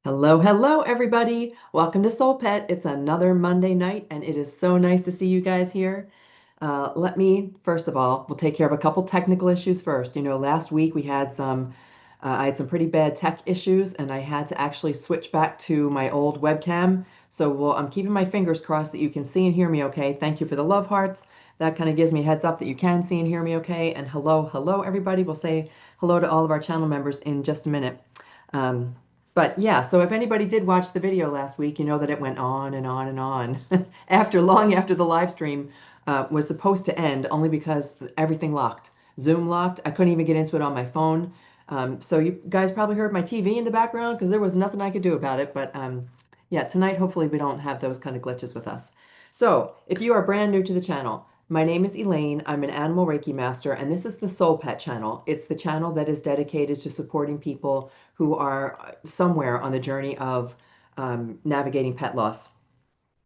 Hello, hello, everybody. Welcome to SoulPet. It's another Monday night, and it is so nice to see you guys here. Let me, first of all, we'll take care of a couple technical issues first. You know, last week we had I had some pretty bad tech issues, and I had to actually switch back to my old webcam. So I'm keeping my fingers crossed that you can see and hear me okay. Thank you for the love hearts. That kind of gives me a heads up that you can see and hear me okay. And hello, hello, everybody. We'll say hello to all of our channel members in just a minute. Um, but yeah, so if anybody did watch the video last week, you know that it went on and on and on long after the live stream was supposed to end, only because everything locked. Zoom locked. I couldn't even get into it on my phone. So you guys probably heard my TV in the background because there was nothing I could do about it. But yeah, tonight hopefully we don't have those kind of glitches with us. So if you are brand new to the channel, my name is Elaine. I'm an animal Reiki master, and this is the Soul Pet channel. It's the channel that is dedicated to supporting people who are somewhere on the journey of navigating pet loss.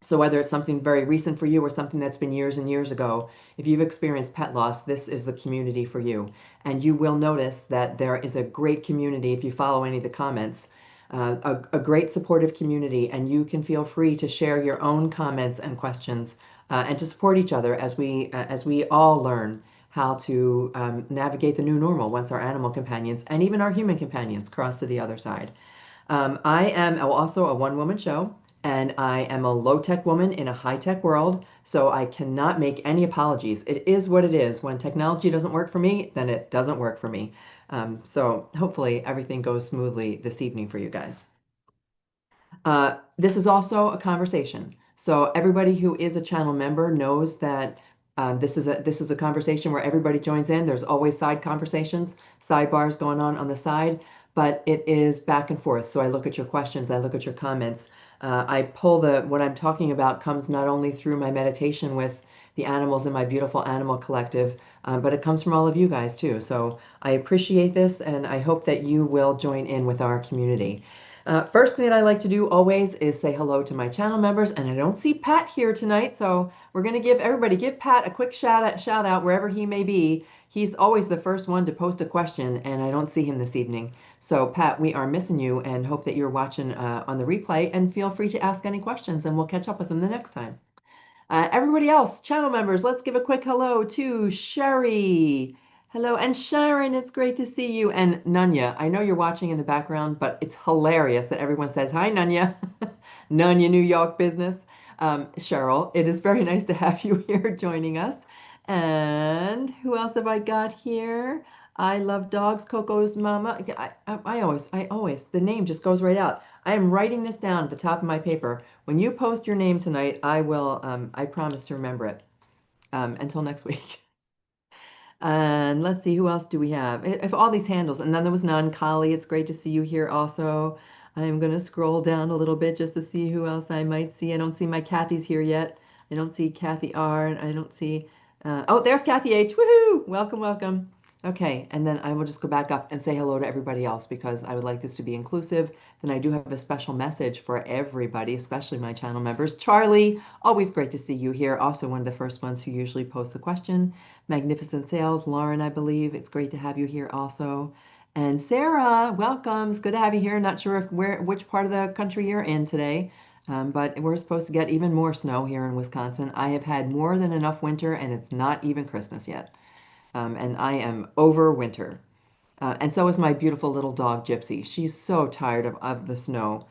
So whether it's something very recent for you or something that's been years and years ago, if you've experienced pet loss, this is the community for you. And you will notice that there is a great community if you follow any of the comments, a great supportive community, and you can feel free to share your own comments and questions and to support each other as we all learn how to navigate the new normal once our animal companions and even our human companions cross to the other side. I am also a one-woman show, and I am a low-tech woman in a high-tech world, so I cannot make any apologies. It is what it is. When technology doesn't work for me, then it doesn't work for me. So hopefully everything goes smoothly this evening for you guys. This is also a conversation. So everybody who is a channel member knows that this is a conversation where everybody joins in. There's always side conversations, sidebars going on the side, but it is back and forth. So I look at your questions, I look at your comments. I pull what I'm talking about comes not only through my meditation with the animals in my beautiful animal collective, but it comes from all of you guys too. So I appreciate this, and I hope that you will join in with our community. First thing that I like to do always is say hello to my channel members, and I don't see Pat here tonight, so we're going to give Pat a quick shout out wherever he may be. He's always the first one to post a question, and I don't see him this evening. So Pat, we are missing you and hope that you're watching on the replay, and feel free to ask any questions, and we'll catch up with them the next time. Everybody else, channel members, let's give a quick hello to Sherry. Hello, and Sharon, it's great to see you. And Nunya, I know you're watching in the background, but it's hilarious that everyone says, hi, Nunya. Nunya, New York business. Cheryl, it is very nice to have you here joining us. And who else have I got here? I love dogs, Coco's mama. I always, the name just goes right out. I am writing this down at the top of my paper. When you post your name tonight, I promise to remember it. Until next week. And let's see, who else do we have? If all these handles, and then there was none. Kali, it's great to see you here also. I'm going to scroll down a little bit just to see who else I might see. I don't see my Kathy's here yet. I don't see Kathy R. And I don't see, oh, there's Kathy H. Woohoo! Welcome, welcome. Okay, and then I will just go back up and say hello to everybody else because I would like this to be inclusive. Then I do have a special message for everybody, especially my channel members. Charlie, always great to see you here. Also one of the first ones who usually posts a question. Magnificent Sales, Lauren, I believe. It's great to have you here also. And Sarah, welcome. It's good to have you here. Not sure which part of the country you're in today, but we're supposed to get even more snow here in Wisconsin. I have had more than enough winter, and it's not even Christmas yet. And I am over winter. And so is my beautiful little dog, Gypsy. She's so tired of the snow.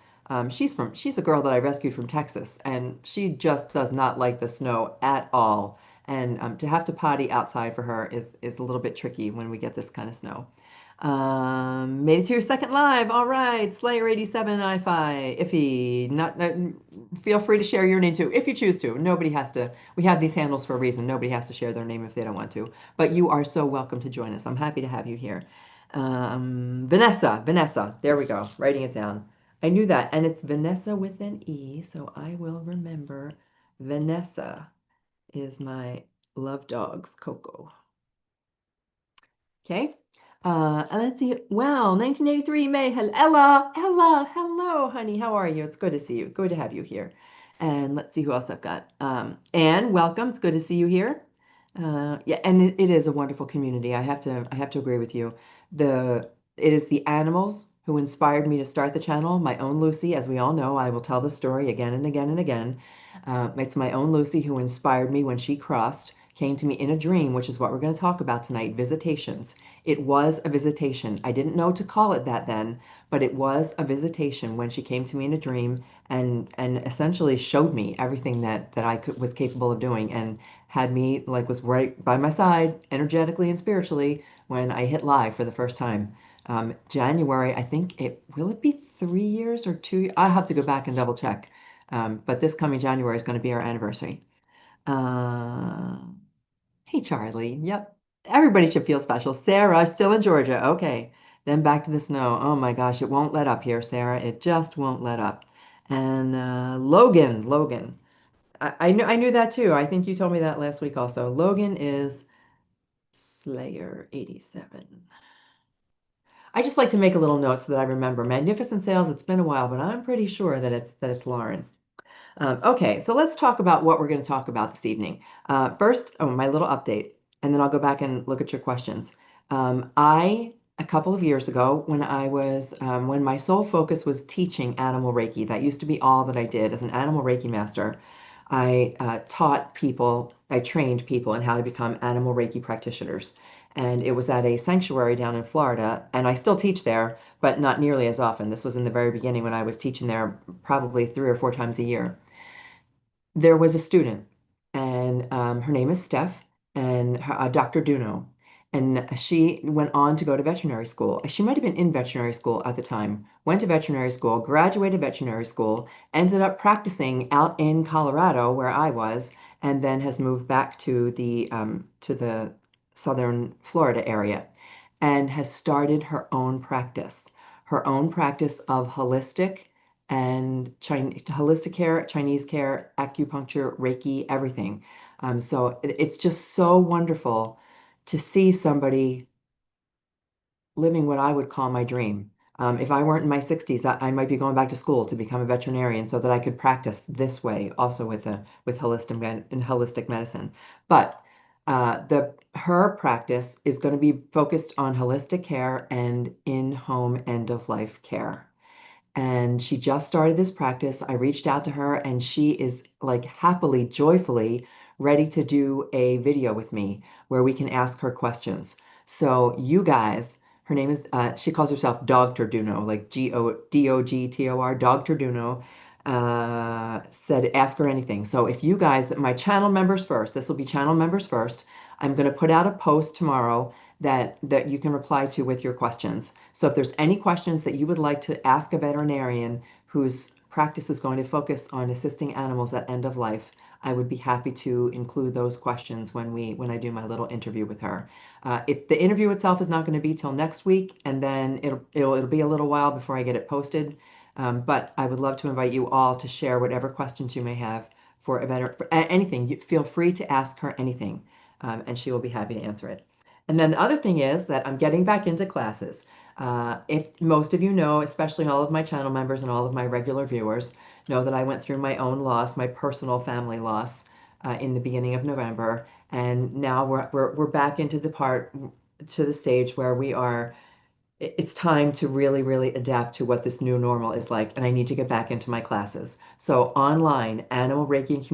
She's a girl that I rescued from Texas, and she just does not like the snow at all. And to have to potty outside for her is a little bit tricky when we get this kind of snow. Made it to your second live. All right, Slayer 87 I-Fi. Iffy, feel free to share your name too, if you choose to. Nobody has to. We have these handles for a reason. Nobody has to share their name if they don't want to. But you are so welcome to join us. I'm happy to have you here. Vanessa, there we go, writing it down. I knew that, and it's Vanessa with an E, so I will remember. Vanessa is my love dog's Coco. Okay, let's see. Wow, 1983 May. Ella, hello, honey. How are you? It's good to see you. Good to have you here. And let's see who else I've got. Anne, welcome. It's good to see you here. Yeah, and it is a wonderful community. I have to agree with you. It is the animals who inspired me to start the channel, my own Lucy. As we all know, I will tell the story again and again and again. It's my own Lucy who inspired me when she crossed, came to me in a dream, which is what we're going to talk about tonight, visitations. It was a visitation. I didn't know to call it that then, but it was a visitation when she came to me in a dream and essentially showed me everything that was capable of doing and had me like was right by my side energetically and spiritually when I hit live for the first time. January, I think will it be 3 years or 2? I have to go back and double check. But this coming January is going to be our anniversary. Uh, hey, Charlie. Yep. Everybody should feel special. Sarah, still in Georgia. Okay. Then back to the snow. Oh my gosh, it won't let up here, Sarah. It just won't let up. And Logan. I knew that too. I think you told me that last week also. Logan is Slayer 87. I just like to make a little note so that I remember. Magnificent Sales, it's been a while, but I'm pretty sure that it's Lauren. Okay, so let's talk about what we're going to talk about this evening. First, my little update, and then I'll go back and look at your questions. A couple of years ago, when my sole focus was teaching animal Reiki, that used to be all that I did as an animal Reiki master. I I trained people in how to become animal Reiki practitioners. And it was at a sanctuary down in Florida, and I still teach there, but not nearly as often. This was in the very beginning when I was teaching there probably 3 or 4 times a year. There was a student, and her name is Steph, and Dr. Duno, and she went on to go to veterinary school. She might have been in veterinary school at the time. Went to veterinary school, graduated veterinary school, ended up practicing out in Colorado where I was, and then has moved back to the southern Florida area, and has started her own practice of holistic care, Chinese care, acupuncture, Reiki, everything. So it's just so wonderful to see somebody living what I would call my dream. If I weren't in my 60s, I might be going back to school to become a veterinarian so that I could practice this way, also with holistic medicine. But her practice is going to be focused on holistic care and in-home end-of-life care, and she just started this practice. I reached out to her, and she is like happily, joyfully ready to do a video with me where we can ask her questions. So you guys, her name is she calls herself Dr. Duno, like Dogtor, Dr. Duno. Said ask her anything. So if you guys, my channel members first, this will be channel members first. I'm going to put out a post tomorrow that you can reply to with your questions. So if there's any questions that you would like to ask a veterinarian whose practice is going to focus on assisting animals at end of life, I would be happy to include those questions when I do my little interview with her. The interview itself is not going to be till next week, and then it'll be a little while before I get it posted. But I would love to invite you all to share whatever questions you may have for anything. Feel free to ask her anything, and she will be happy to answer it. And then the other thing is that I'm getting back into classes. If most of you know, especially all of my channel members and all of my regular viewers, know that I went through my own loss, my personal family loss, in the beginning of November, and now we're back into the stage where it's time to really, really adapt to what this new normal is like, and I need to get back into my classes. So online, Animal Reiki and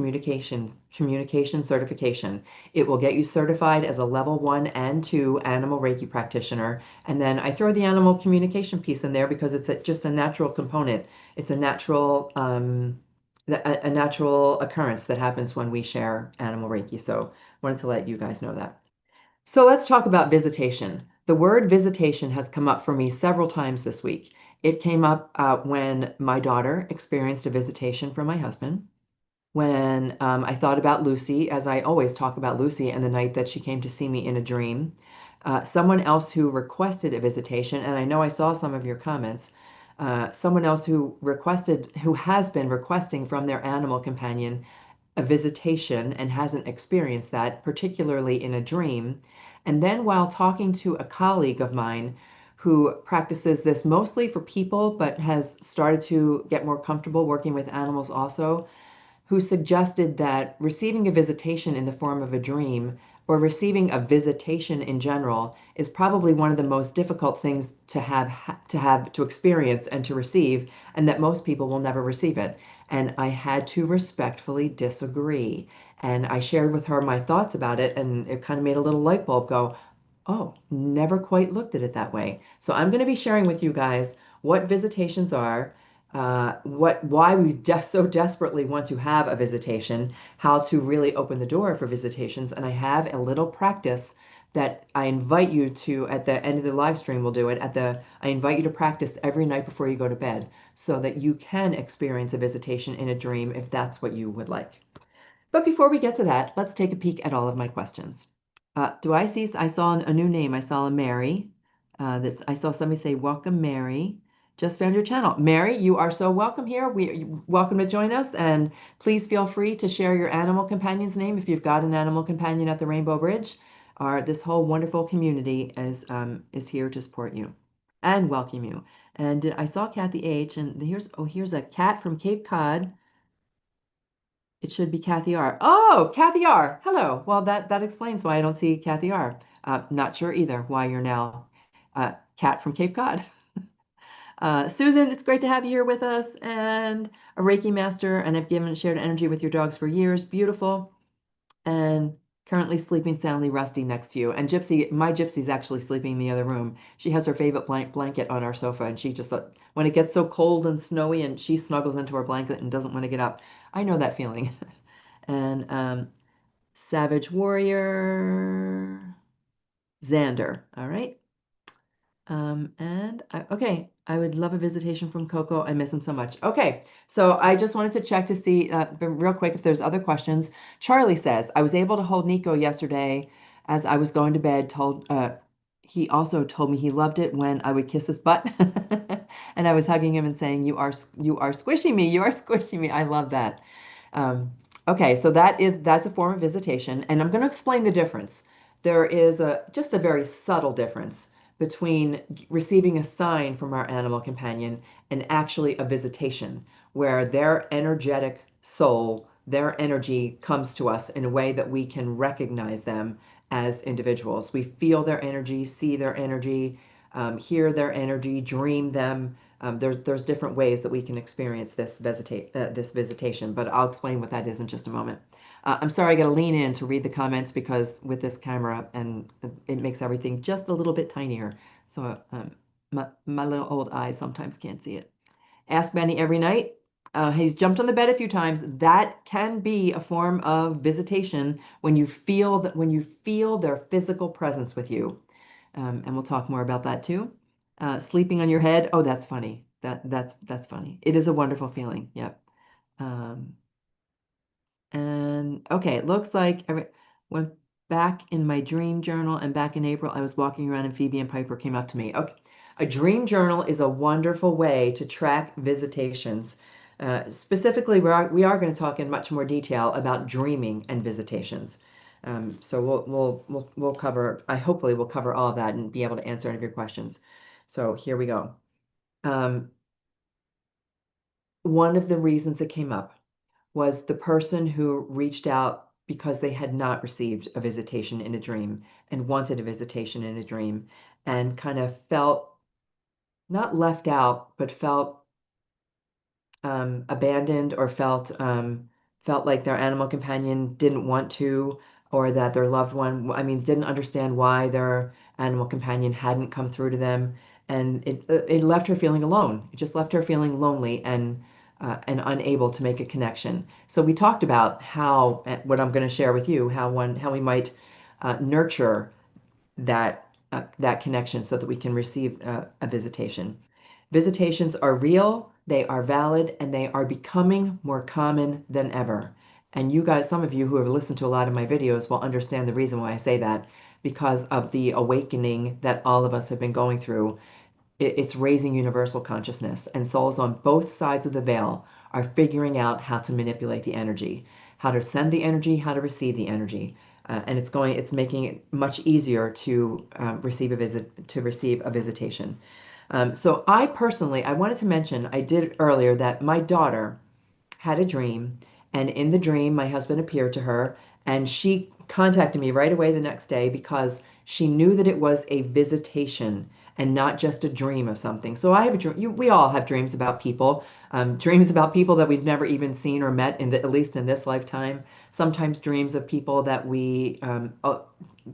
Communication Certification. It will get you certified as a level 1 and 2 Animal Reiki practitioner, and then I throw the animal communication piece in there because it's just a natural component. It's a natural occurrence that happens when we share Animal Reiki. So wanted to let you guys know that. So let's talk about visitation. The word visitation has come up for me several times this week. It came up when my daughter experienced a visitation from my husband, when I thought about Lucy, as I always talk about Lucy, and the night that she came to see me in a dream. Someone else who requested a visitation, and I know I saw some of your comments, someone else who has been requesting from their animal companion a visitation and hasn't experienced that, particularly in a dream. And then while talking to a colleague of mine who practices this mostly for people, but has started to get more comfortable working with animals also, who suggested that receiving a visitation in the form of a dream or receiving a visitation in general is probably one of the most difficult things to experience and to receive, and that most people will never receive it. And I had to respectfully disagree. And I shared with her my thoughts about it, and it kind of made a little light bulb go, oh, never quite looked at it that way. So I'm going to be sharing with you guys what visitations are, why we so desperately want to have a visitation, how to really open the door for visitations, and I have a little practice that I invite you to at the end of the live stream. We'll do it I invite you to practice every night before you go to bed so that you can experience a visitation in a dream if that's what you would like. But before we get to that, let's take a peek at all of my questions. I saw a new name. I saw a Mary. I saw somebody say, welcome, Mary. Just found your channel. Mary, you are so welcome here. Welcome to join us. And please feel free to share your animal companion's name if you've got an animal companion at the Rainbow Bridge. This whole wonderful community is here to support you and welcome you. And I saw Kathy H. And here's a cat from Cape Cod. It should be Kathy R. Oh, Kathy R. Hello. Well, that explains why I don't see Kathy R. Not sure either why you're now Cat from Cape Cod. Susan, it's great to have you here with us, and a Reiki master, and I've given shared energy with your dogs for years. Beautiful. And currently sleeping soundly, Rusty, next to you. And my Gypsy's actually sleeping in the other room. She has her favorite blanket on our sofa, and she just, when it gets so cold and snowy, and she snuggles into her blanket and doesn't want to get up. I know that feeling. And Savage Warrior, Xander. All right. Okay, I would love a visitation from Coco. I miss him so much. Okay, so I just wanted to check to see real quick if there's other questions. Charlie says, I was able to hold Nico yesterday as I was going to bed. He also told me he loved it when I would kiss his butt. And I was hugging him and saying, you are squishing me. You are squishing me. I love that. Okay, so that's a form of visitation, and I'm going to explain the difference. There is just a very subtle difference between receiving a sign from our animal companion and actually a visitation, where their energetic soul, their energy comes to us in a way that we can recognize them as individuals. We feel their energy, see their energy, hear their energy, dream them. There's different ways that we can experience this visitation, but I'll explain what that is in just a moment. I'm sorry, I got to lean in to read the comments because with this camera, and it makes everything just a little bit tinier. So my little old eyes sometimes can't see it. Ask Benny every night. He's jumped on the bed a few times. That can be a form of visitation when you feel their physical presence with you. And we'll talk more about that too. Sleeping on your head. Oh, that's funny. That's funny. It is a wonderful feeling. Yep. Um, and okay, it looks like I went back in my dream journal, and back in April, I was walking around and Phoebe and Piper came up to me. Okay, a dream journal is a wonderful way to track visitations. Specifically, we are going to talk in much more detail about dreaming and visitations. So we'll cover. I hopefully will cover all of that and be able to answer any of your questions. So here we go. One of the reasons it came up was the person who reached out because they had not received a visitation in a dream and wanted a visitation in a dream, and kind of felt not left out, but felt abandoned, or felt like their animal companion didn't want to, or that their loved one, I mean, didn't understand why their animal companion hadn't come through to them, and it left her feeling alone. It just left her feeling lonely and unable to make a connection. So we talked about how, what I'm going to share with you, how we might nurture that connection so that we can receive a visitation. Visitations are real, they are valid, and they are becoming more common than ever. And you guys, some of you who have listened to a lot of my videos will understand the reason why I say that, because of the awakening that all of us have been going through. It's raising universal consciousness, and souls on both sides of the veil are figuring out how to manipulate the energy, how to send the energy, how to receive the energy. And it's making it much easier to receive a visitation. So I wanted to mention, I did earlier, that my daughter had a dream, and in the dream, my husband appeared to her, And she contacted me right away the next day because she knew that it was a visitation and not just a dream of something. So I have a dream. We all have dreams about people, dreams about people that we've never even seen or met at least in this lifetime. Sometimes dreams of people that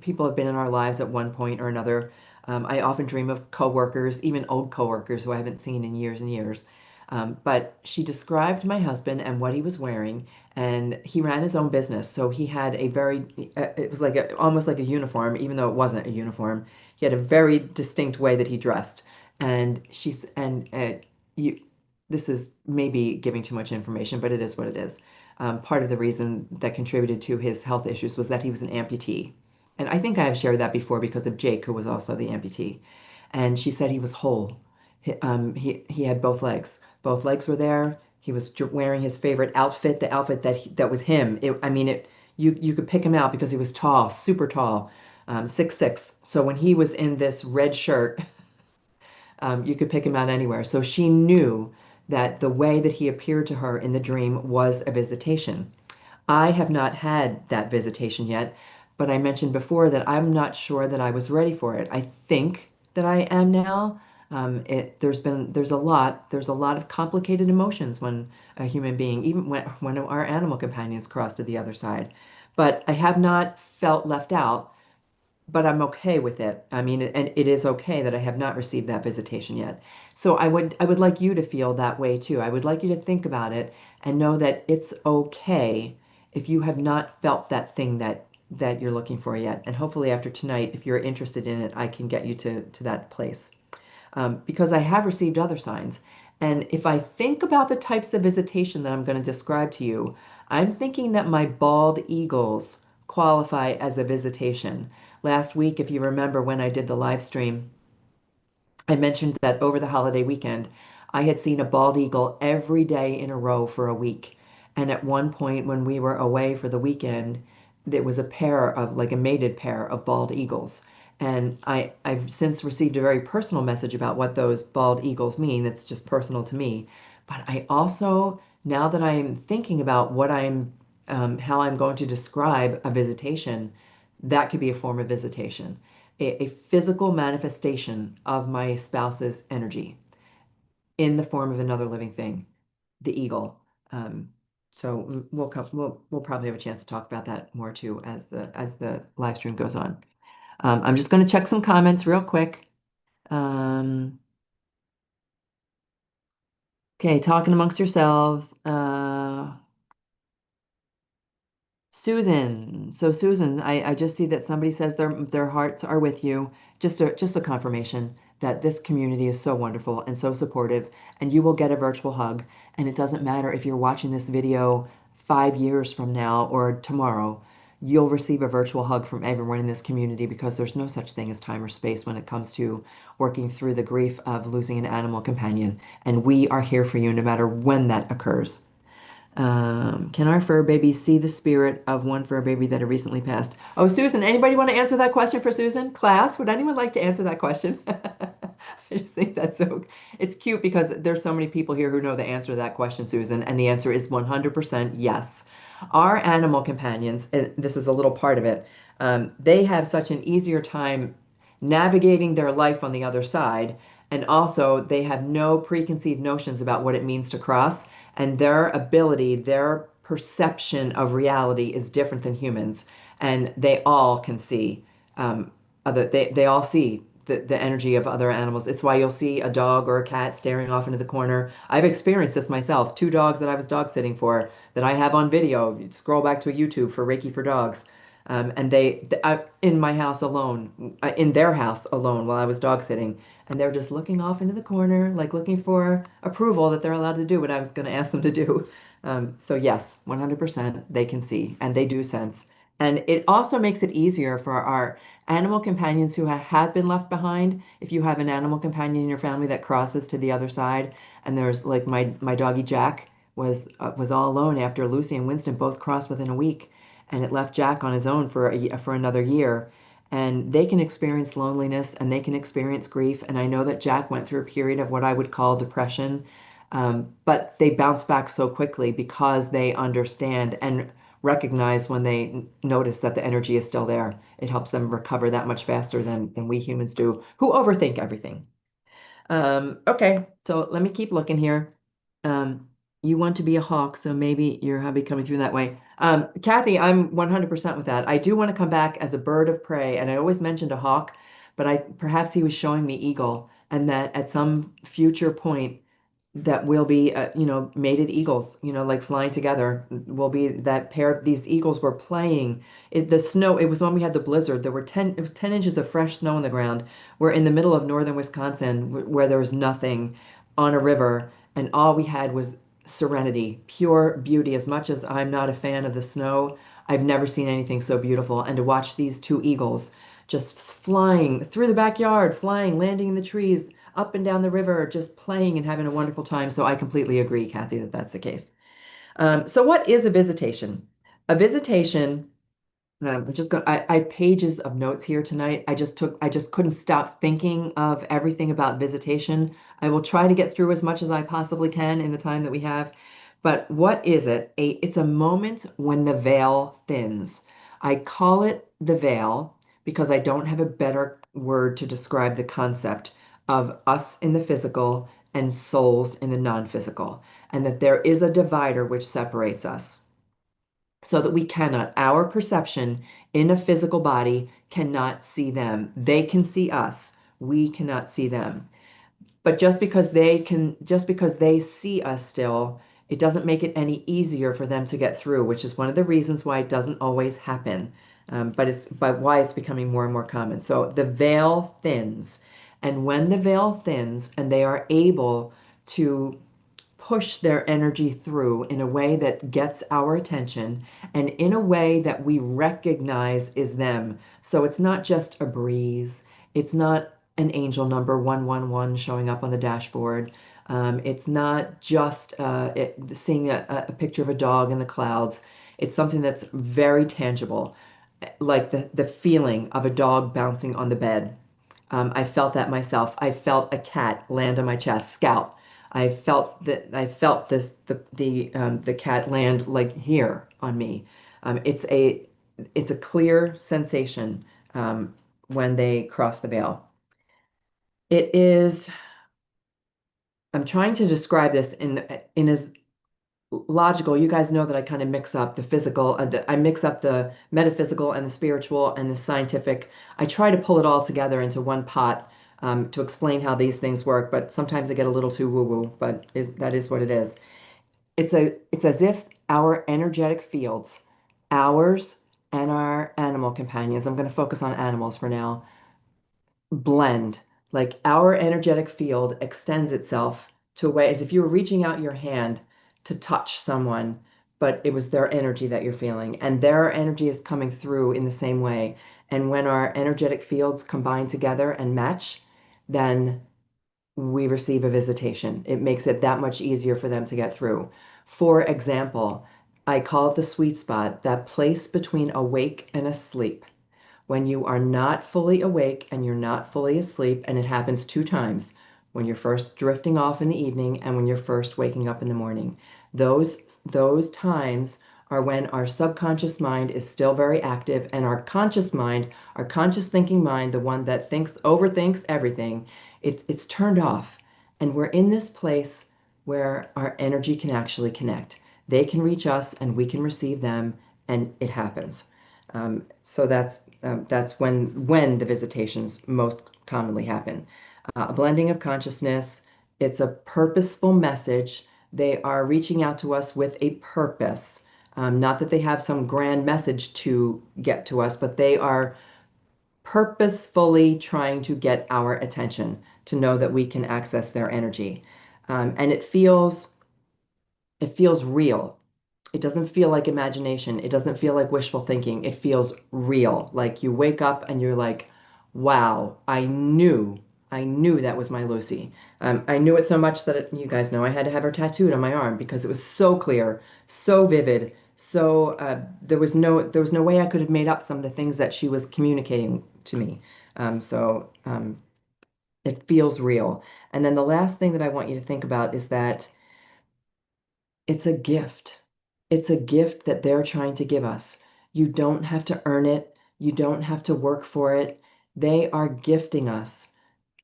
people have been in our lives at one point or another. I often dream of coworkers, even old coworkers who I haven't seen in years and years. But she described my husband and what he was wearing, and he ran his own business. So he had it was like almost like a uniform, even though it wasn't a uniform. He had a very distinct way that he dressed. And you, this is maybe giving too much information, but it is what it is. Part of the reason that contributed to his health issues was that he was an amputee. And I think I have shared that before because of Jake, who was also the amputee. And she said he was whole. He had both legs. Both legs were there. He was wearing his favorite outfit, the outfit that was him. I mean, you could pick him out because he was tall, super tall, 6'6". So when he was in this red shirt, you could pick him out anywhere. So she knew that the way that he appeared to her in the dream was a visitation. I have not had that visitation yet, but I mentioned before that I'm not sure that I was ready for it. I think that I am now. There's a lot of complicated emotions when a human being, even when our animal companions cross to the other side. But I have not felt left out, but I'm okay with it. I mean, and it is okay that I have not received that visitation yet. So I would like you to feel that way too. I would like you to think about it and know that it's okay if you have not felt that thing that you're looking for yet. And hopefully after tonight, if you're interested in it, I can get you to that place. Because I have received other signs. And if I think about the types of visitation that I'm going to describe to you, I'm thinking that my bald eagles qualify as a visitation. Last week, if you remember when I did the live stream, I mentioned that over the holiday weekend, I had seen a bald eagle every day in a row for a week. And at one point, when we were away for the weekend, there was like a mated pair of bald eagles. And I've since received a very personal message about what those bald eagles mean. It's just personal to me. But I also, now that I'm thinking about how I'm going to describe a visitation, that could be a form of visitation, a physical manifestation of my spouse's energy in the form of another living thing, the eagle. Um, so we'll probably have a chance to talk about that more too as the live stream goes on. I'm just going to check some comments real quick. Um, okay, talking amongst yourselves. Susan. So Susan, I just see that somebody says their hearts are with you. Just a confirmation that this community is so wonderful and so supportive, and you will get a virtual hug. And it doesn't matter if you're watching this video 5 years from now or tomorrow, you'll receive a virtual hug from everyone in this community because there's no such thing as time or space when it comes to working through the grief of losing an animal companion. And we are here for you no matter when that occurs. Can our fur babies see the spirit of one fur baby that had recently passed? Oh, Susan, anybody want to answer that question for Susan? Class, would anyone like to answer that question? I just think that's it's cute because there's so many people here who know the answer to that question, Susan, and the answer is 100% yes. Our animal companions, and this is a little part of it, they have such an easier time navigating their life on the other side, and also they have no preconceived notions about what it means to cross, and their perception of reality is different than humans, and they all can see they all see the energy of other animals. It's why you'll see a dog or a cat staring off into the corner. I've experienced this myself. Two dogs that I was dog sitting for that I have on video. You scroll back to a YouTube for Reiki for dogs. And in my house alone, in their house alone while I was dog sitting, and they're just looking off into the corner, like looking for approval that they're allowed to do what I was going to ask them to do. So yes, 100% they can see and they do sense. And it also makes it easier for our animal companions who have been left behind. If you have an animal companion in your family that crosses to the other side, and there's like my doggy Jack was all alone after Lucy and Winston both crossed within a week, and it left Jack on his own for another year. And they can experience loneliness and they can experience grief. And I know that Jack went through a period of what I would call depression, but they bounce back so quickly because they understand and recognize when they notice that the energy is still there. It helps them recover that much faster than we humans do, who overthink everything. Okay, so let me keep looking here. Um, you want to be a hawk, so maybe your hubby coming through that way. Kathy, I'm 100% with that. I do want to come back as a bird of prey, and I always mentioned a hawk, but I perhaps he was showing me eagle, and that at some future point that will be, mated eagles, like flying together. Will be that pair. These eagles were playing. The snow, it was when we had the blizzard. It was 10 inches of fresh snow on the ground. We're in the middle of northern Wisconsin where there was nothing on a river, and all we had was serenity, pure beauty. As much as I'm not a fan of the snow, I've never seen anything so beautiful. And to watch these two eagles just flying through the backyard, flying, landing in the trees, up and down the river, just playing and having a wonderful time. So I completely agree, Kathy, that that's the case. So what is a visitation? A visitation, I'm just going, I had pages of notes here tonight. I just couldn't stop thinking of everything about visitation. I will try to get through as much as I possibly can in the time that we have. But what is it? It's a moment when the veil thins. I call it the veil because I don't have a better word to describe the concept of us in the physical and souls in the non-physical, and that there is a divider which separates us so that we cannot, our perception in a physical body cannot see them. They can see us. We cannot see them. But just because they see us still, it doesn't make it any easier for them to get through, which is one of the reasons why it doesn't always happen. But why it's becoming more and more common. So the veil thins. And when the veil thins and they are able to push their energy through in a way that gets our attention and in a way that we recognize is them. So it's not just a breeze. It's not an angel number 111 showing up on the dashboard. It's not just seeing a picture of a dog in the clouds. It's something that's very tangible, like the feeling of a dog bouncing on the bed. I felt that myself. I felt a cat land on my chest, scalp. I felt the cat land like here on me. Um, it's a it's a clear sensation when they cross the veil. It is. I'm trying to describe this in as logical. You guys know that I kind of mix up the physical, I mix up the metaphysical and the spiritual and the scientific. I try to pull it all together into one pot to explain how these things work, but sometimes I get a little too woo-woo, but that is what it is. It's as if our energetic fields, ours and our animal companions, I'm going to focus on animals for now, blend. Like our energetic field extends itself to a way as if you were reaching out your hand to touch someone, but it was their energy that you're feeling, and their energy is coming through in the same way. And when our energetic fields combine together and match, then we receive a visitation. It makes it that much easier for them to get through. For example, I call it the sweet spot, that place between awake and asleep when you are not fully awake and you're not fully asleep, and it happens two times, when you're first drifting off in the evening and when you're first waking up in the morning. Those times are when our subconscious mind is still very active and our conscious mind, our conscious thinking mind, the one that overthinks everything, it's turned off. And we're in this place where our energy can actually connect. They can reach us and we can receive them, and it happens. So that's when the visitations most commonly happen. A blending of consciousness. It's a purposeful message. They are reaching out to us with a purpose. Not that they have some grand message to get to us, but they are purposefully trying to get our attention to know that we can access their energy. And it feels real. It doesn't feel like imagination. It doesn't feel like wishful thinking. It feels real. Like you wake up and you're like, wow, I knew that was my Lucy. I knew it so much that you guys know I had to have her tattooed on my arm because it was so clear, so vivid, so there was no way I could have made up some of the things that she was communicating to me. It feels real. And then the last thing that I want you to think about is that it's a gift. It's a gift that they're trying to give us. You don't have to earn it. You don't have to work for it. They are gifting us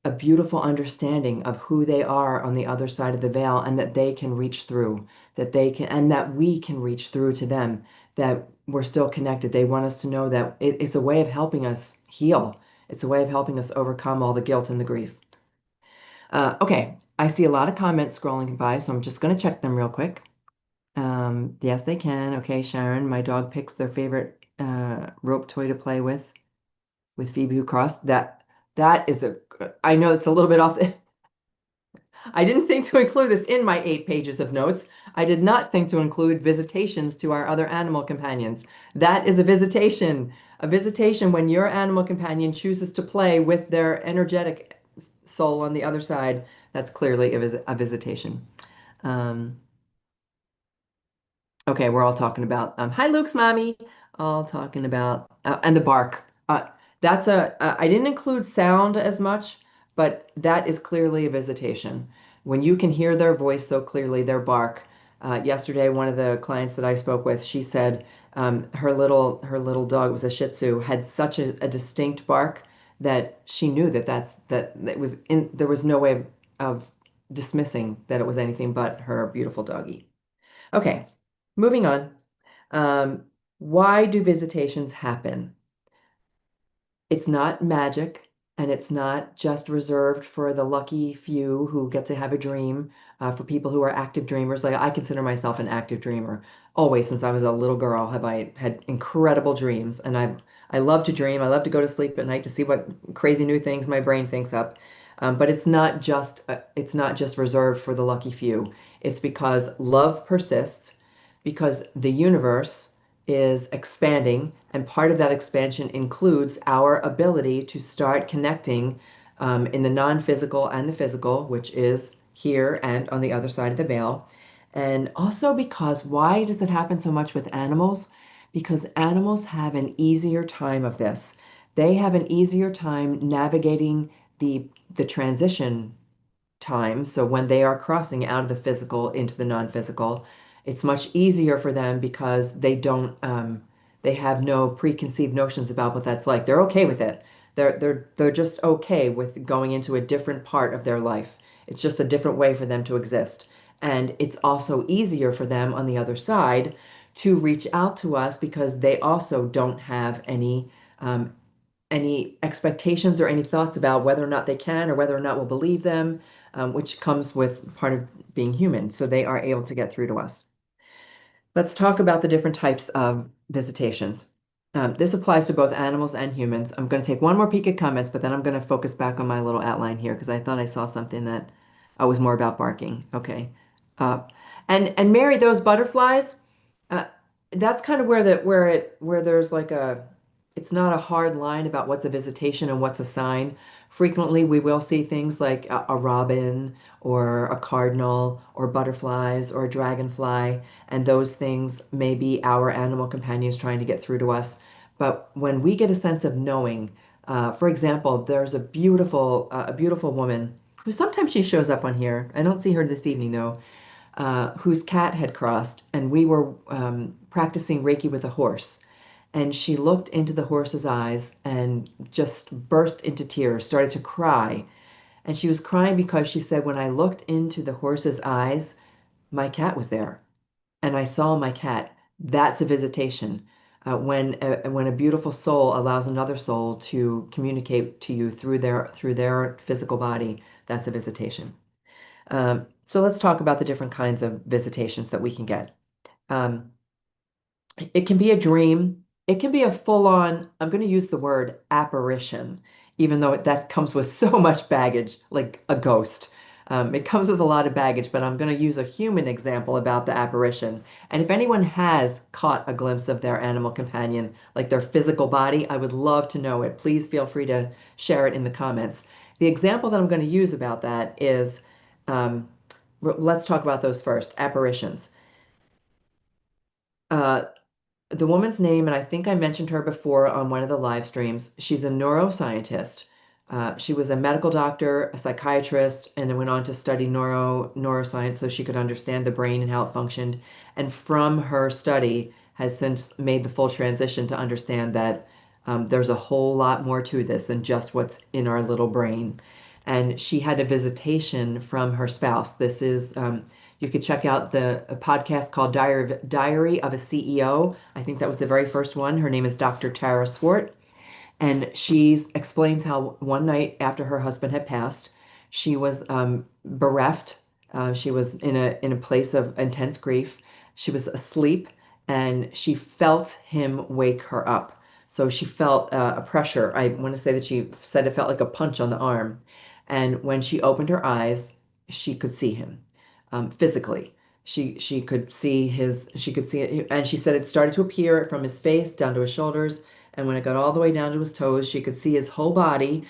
a beautiful understanding of who they are on the other side of the veil and that they can reach through, that they can, and that we can reach through to them, that we're still connected. They want us to know that it's a way of helping us heal. It's a way of helping us overcome all the guilt and the grief. Okay, I see a lot of comments scrolling by, so I'm just going to check them real quick. Yes, they can. Okay, Sharon, my dog picks their favorite rope toy to play with Phoebe who crossed. That is a, I know it's a little bit off the, I didn't think to include this in my 8 pages of notes. I did not think to include visitations to our other animal companions. That is a visitation. A visitation when your animal companion chooses to play with their energetic soul on the other side. That's clearly a visitation. Um, Okay, we're all talking about hi Luke's mommy, all talking about and the bark. I didn't include sound as much, but that is clearly a visitation. When you can hear their voice so clearly, their bark. Yesterday, one of the clients that I spoke with, she said her little dog was a Shih Tzu, had such a distinct bark that she knew that it was in there was no way of dismissing that it was anything but her beautiful doggie. Okay, moving on. Um, why do visitations happen? It's not magic, and it's not just reserved for the lucky few who get to have a dream, for people who are active dreamers. Like I consider myself an active dreamer. Always since I was a little girl have I had incredible dreams, and I love to dream. I love to go to sleep at night to see what crazy new things my brain thinks up. But it's not just reserved for the lucky few. It's because love persists, because the universe is expanding, and part of that expansion includes our ability to start connecting in the non-physical and the physical, which is here and on the other side of the veil. And also because why does it happen so much with animals? Because animals have an easier time of this. They have an easier time navigating the transition time. So when they are crossing out of the physical into the non-physical, it's much easier for them because they have no preconceived notions about what that's like. They're okay with it. They're just okay with going into a different part of their life. It's just a different way for them to exist. And it's also easier for them on the other side to reach out to us because they also don't have any expectations or any thoughts about whether or not they can or whether or not we'll believe them, which comes with part of being human. So they are able to get through to us. Let's talk about the different types of visitations. This applies to both animals and humans. I'm going to take one more peek at comments, but then I'm going to focus back on my little outline here because I thought I saw something that was more about barking. Okay. Uh, and Mary, those butterflies, uh, that's kind of where there's like it's not a hard line about what's a visitation and what's a sign. Frequently, we will see things like a robin or a cardinal or butterflies or a dragonfly, and those things may be our animal companions trying to get through to us. But when we get a sense of knowing, for example, there's a beautiful woman who sometimes she shows up on here. I don't see her this evening though, whose cat had crossed, and we were practicing Reiki with a horse. And she looked into the horse's eyes and just burst into tears, started to cry. And she was crying because she said, when I looked into the horse's eyes, my cat was there. And I saw my cat. That's a visitation. When a beautiful soul allows another soul to communicate to you through their physical body, that's a visitation. So let's talk about the different kinds of visitations that we can get. Um, it can be a dream. It can be a full-on, I'm going to use the word apparition, even though that comes with so much baggage, like a ghost. It comes with a lot of baggage, but I'm going to use a human example about the apparition. And if anyone has caught a glimpse of their animal companion, like their physical body, I would love to know it. Please feel free to share it in the comments. The example that I'm going to use about that is, um, let's talk about those first, apparitions. Uh, the woman's name, and I think I mentioned her before on one of the live streams, she's a neuroscientist She was a medical doctor, a psychiatrist, and then went on to study neuroscience so she could understand the brain and how it functioned. And from her study, has since made the full transition to understand that there's a whole lot more to this than just what's in our little brain. And she had a visitation from her spouse. This is you could check out a podcast called Diary of a CEO. I think that was the very first one. Her name is Dr. Tara Swart, and she explains how one night after her husband had passed, she was bereft. She was in a place of intense grief. She was asleep, and she felt him wake her up. So she felt a pressure. I want to say that she said it felt like a punch on the arm. And when she opened her eyes, she could see him physically. She could see she could see it, and she said it started to appear from his face down to his shoulders, and when it got all the way down to his toes, she could see his whole body,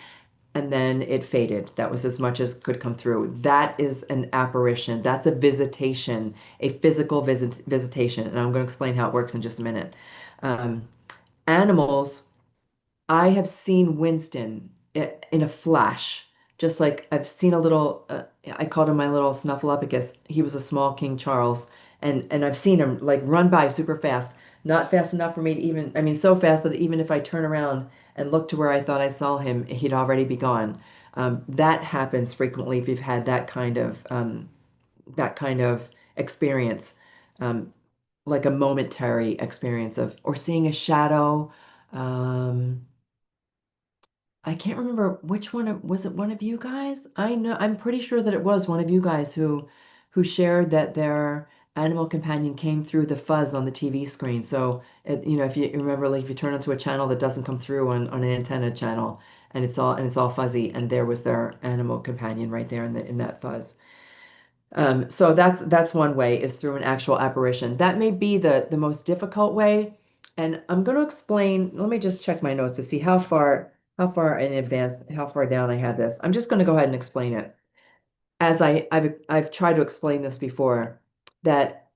and then it faded. That was as much as could come through. That is an apparition. That's a visitation, a physical visitation. And I'm going to explain how it works in just a minute. Um, Animals, I have seen Winston in a flash. Just like I've seen a little, I called him my little Snuffleupagus. He was a small King Charles, and I've seen him like run by super fast, not fast enough for me to even, I mean, so fast that even if I turn around and look to where I thought I saw him, he'd already be gone. That happens frequently if you've had that kind of experience, um, like a momentary experience of, or seeing a shadow. Um, I can't remember which one was it one of you guys? I know I'm pretty sure that it was one of you guys who shared that their animal companion came through the fuzz on the TV screen. So if you remember, like if you turn onto a channel that doesn't come through on an antenna channel, and it's all fuzzy, and there was their animal companion right there in that fuzz. So that's one way, is through an actual apparition. That may be the most difficult way, and I'm going to explain. Let me just check my notes to see how far in advance, how far down I had this. I'm just going to go ahead and explain it as I've tried to explain this before, that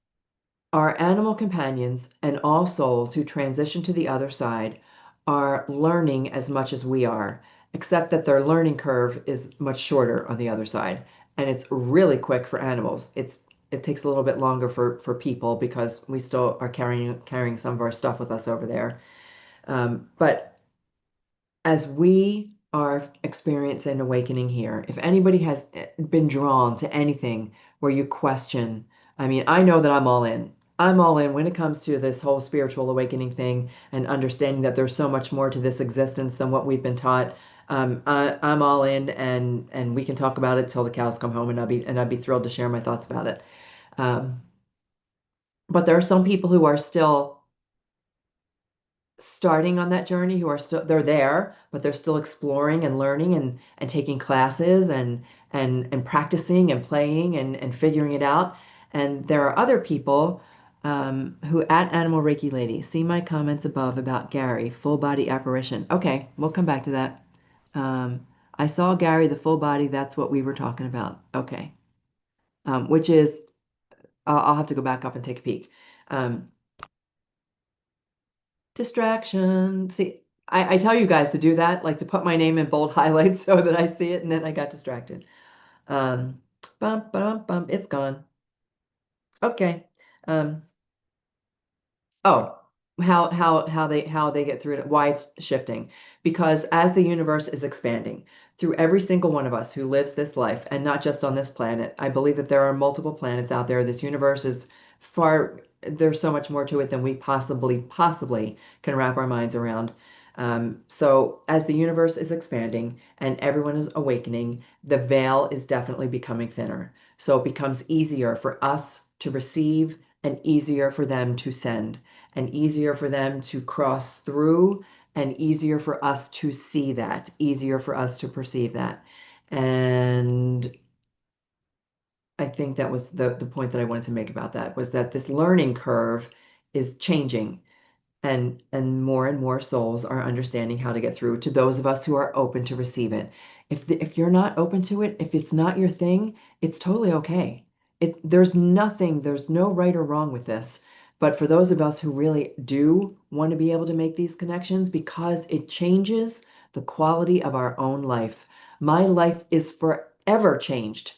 our animal companions and all souls who transition to the other side are learning as much as we are, except that their learning curve is much shorter on the other side. And it's really quick for animals. It takes a little bit longer for people because we still are carrying some of our stuff with us over there. But as we are experiencing awakening here, if anybody has been drawn to anything where you question, I mean, I know that I'm all in. I'm all in when it comes to this whole spiritual awakening thing and understanding that there's so much more to this existence than what we've been taught. I'm all in, and we can talk about it till the cows come home, and I'd be thrilled to share my thoughts about it. Um, but there are some people who are still starting on that journey, who are still, they're there, but they're still exploring and learning and taking classes and practicing and playing and figuring it out. And there are other people who, at Animal Reiki Lady, see my comments above about Gary, full body apparition. Okay, we'll come back to that. I saw Gary, the full body. That's what we were talking about. Okay. Which is, I'll have to go back up and take a peek. Um, Distraction. See, I tell you guys to do that, like to put my name in bold highlights so that I see it, and then I got distracted. Um, Bump, bump, bump. It's gone. Okay. Um, oh, how they get through it, why it's shifting. Because as the universe is expanding through every single one of us who lives this life, and not just on this planet, I believe that there are multiple planets out there. This universe is far, there's so much more to it than we possibly can wrap our minds around. So as the universe is expanding and everyone is awakening, the veil is definitely becoming thinner. So it becomes easier for us to receive and easier for them to send, and easier for them to cross through, and easier for us to see that, easier for us to perceive that. And I think that was the point that I wanted to make about that, was that this learning curve is changing, and more souls are understanding how to get through, to those of us who are open to receive it. If you're not open to it, if it's not your thing, it's totally okay. There's no right or wrong with this. But for those of us who really do want to be able to make these connections, because it changes the quality of our own life. My life is forever changed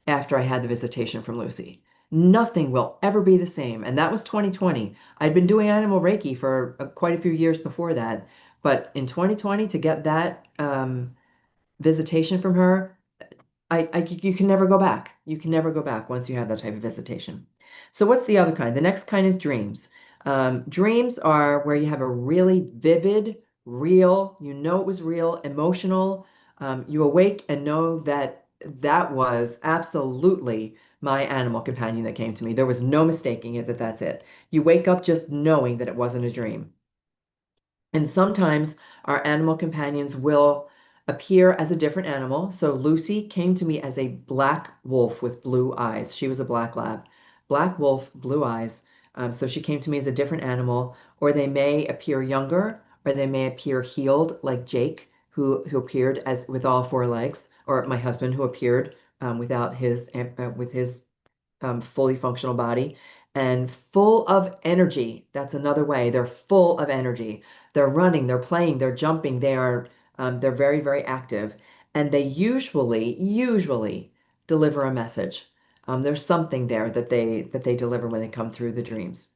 after I had the visitation from Lucy. Nothing will ever be the same. And that was 2020. I'd been doing animal Reiki for quite a few years before that. But in 2020, to get that visitation from her, you can never go back. You can never go back once you have that type of visitation. So what's the other kind? The next kind is dreams. Dreams are where you have a really vivid, real, you know it was real, emotional. You awake and know that that was absolutely my animal companion that came to me. There was no mistaking it that that's it. You wake up just knowing that it wasn't a dream. And sometimes our animal companions will appear as a different animal. So Lucy came to me as a black wolf with blue eyes. She was a black lab. Black wolf, blue eyes. So she came to me as a different animal, or they may appear younger, or they may appear healed, like Jake, who appeared as with all four legs, or my husband who appeared without his with his fully functional body and full of energy. That's another way. They're full of energy. They're running, they're playing, they're jumping. They're very, very active, and they usually deliver a message. There's something there that they deliver when they come through the dreams.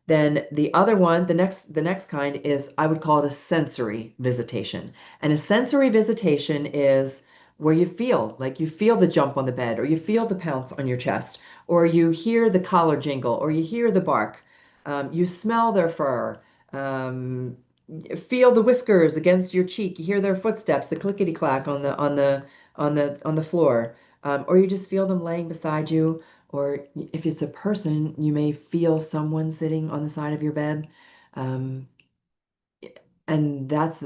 Then the other one, the next kind is I would call it a sensory visitation. And a sensory visitation is where you feel the jump on the bed, or you feel the pounce on your chest, or you hear the collar jingle, or you hear the bark. You smell their fur. Um, feel the whiskers against your cheek. You hear their footsteps, the clickety clack on the floor, or you just feel them laying beside you. Or if it's a person, you may feel someone sitting on the side of your bed. Um, and it's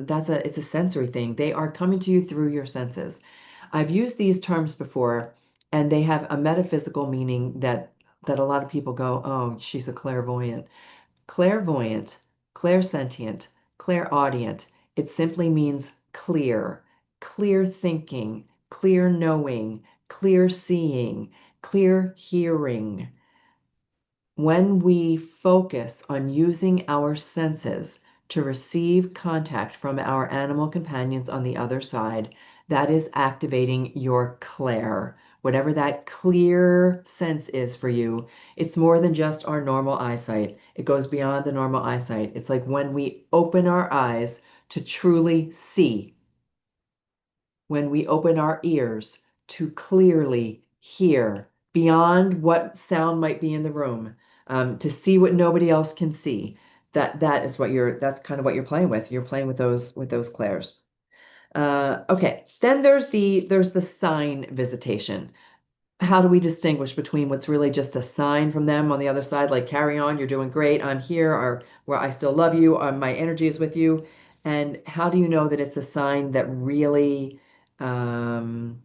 a sensory thing. They are coming to you through your senses. I've used these terms before, and they have a metaphysical meaning that a lot of people go, "Oh, she's a clairvoyant." Clairvoyant, clairsentient, clairaudient. It simply means clear, clear thinking, clear knowing, clear seeing, clear hearing. When we focus on using our senses to receive contact from our animal companions on the other side, that is activating your clair. Whatever that clear sense is for you, it's more than just our normal eyesight. It goes beyond the normal eyesight. It's like when we open our eyes to truly see, when we open our ears to clearly hear beyond what sound might be in the room, to see what nobody else can see. That's kind of what you're playing with. You're playing with those clairs. Okay, then there's the sign visitation. How do we distinguish between what's really just a sign from them on the other side, like carry on, you're doing great, I'm here, or where I still love you, or my energy is with you, and how do you know that it's a sign that really um,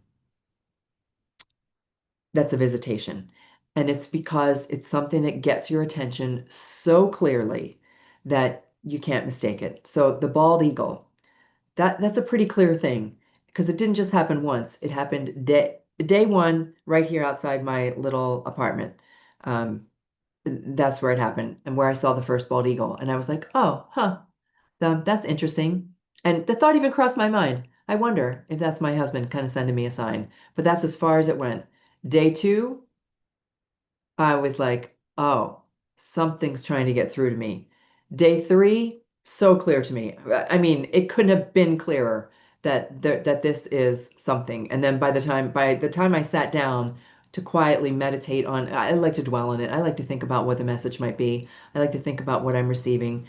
that's a visitation? And it's because it's something that gets your attention so clearly that you can't mistake it. So the bald eagle, that's a pretty clear thing because it didn't just happen once. It happened day one right here outside my little apartment. Um, that's where it happened and where I saw the first bald eagle. And I was like, oh, huh, that's interesting. And the thought even crossed my mind. I wonder if that's my husband kind of sending me a sign. But that's as far as it went. Day two, I was like, oh, something's trying to get through to me. Day three, so clear to me. I mean, it couldn't have been clearer that this is something. And then by the time I sat down to quietly meditate on, I like to dwell on it. I like to think about what the message might be. I like to think about what I'm receiving.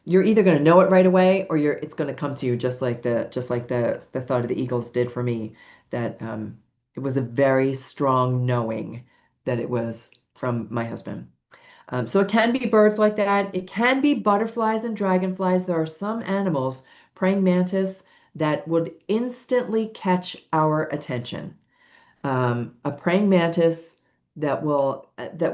You're either going to know it right away, or it's going to come to you just like the thought of the Eagles did for me. That it was a very strong knowing that it was from my husband. So it can be birds like that. It can be butterflies and dragonflies. There are some animals, praying mantis, that would instantly catch our attention. A praying mantis that will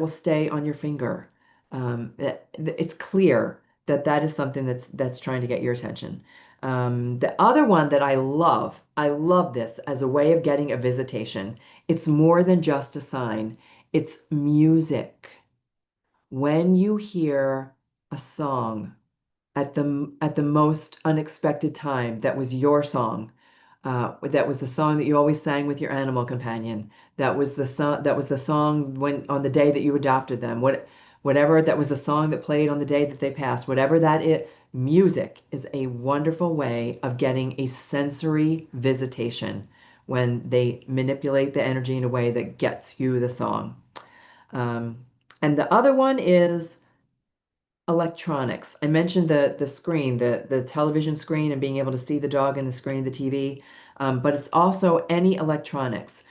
stay on your finger. It's clear that that is something that's trying to get your attention. The other one that I love this as a way of getting a visitation. It's more than just a sign. It's music. When you hear a song at the most unexpected time that was your song. That was the song that you always sang with your animal companion. That was the song when on the day that you adopted them. Whatever that was the song that played on the day that they passed. Whatever that is, music is a wonderful way of getting a sensory visitation when they manipulate the energy in a way that gets you the song. Um, and the other one is electronics. I mentioned the screen, the television screen, and being able to see the dog in the screen of the TV, but it's also any electronics.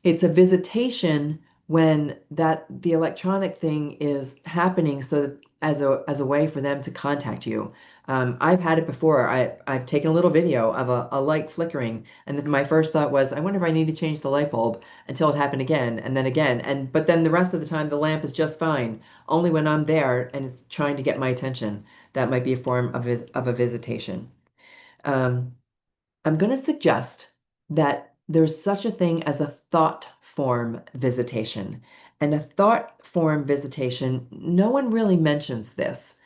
It's a visitation when the electronic thing is happening so that as a way for them to contact you. I've had it before. I've taken a little video of a light flickering, and then my first thought was, I wonder if I need to change the light bulb until it happened again and then again. But then the rest of the time the lamp is just fine. Only when I'm there and it's trying to get my attention. That might be a form of a visitation. Um, I'm going to suggest that there's such a thing as a thought form visitation. And a thought form visitation, no one really mentions this,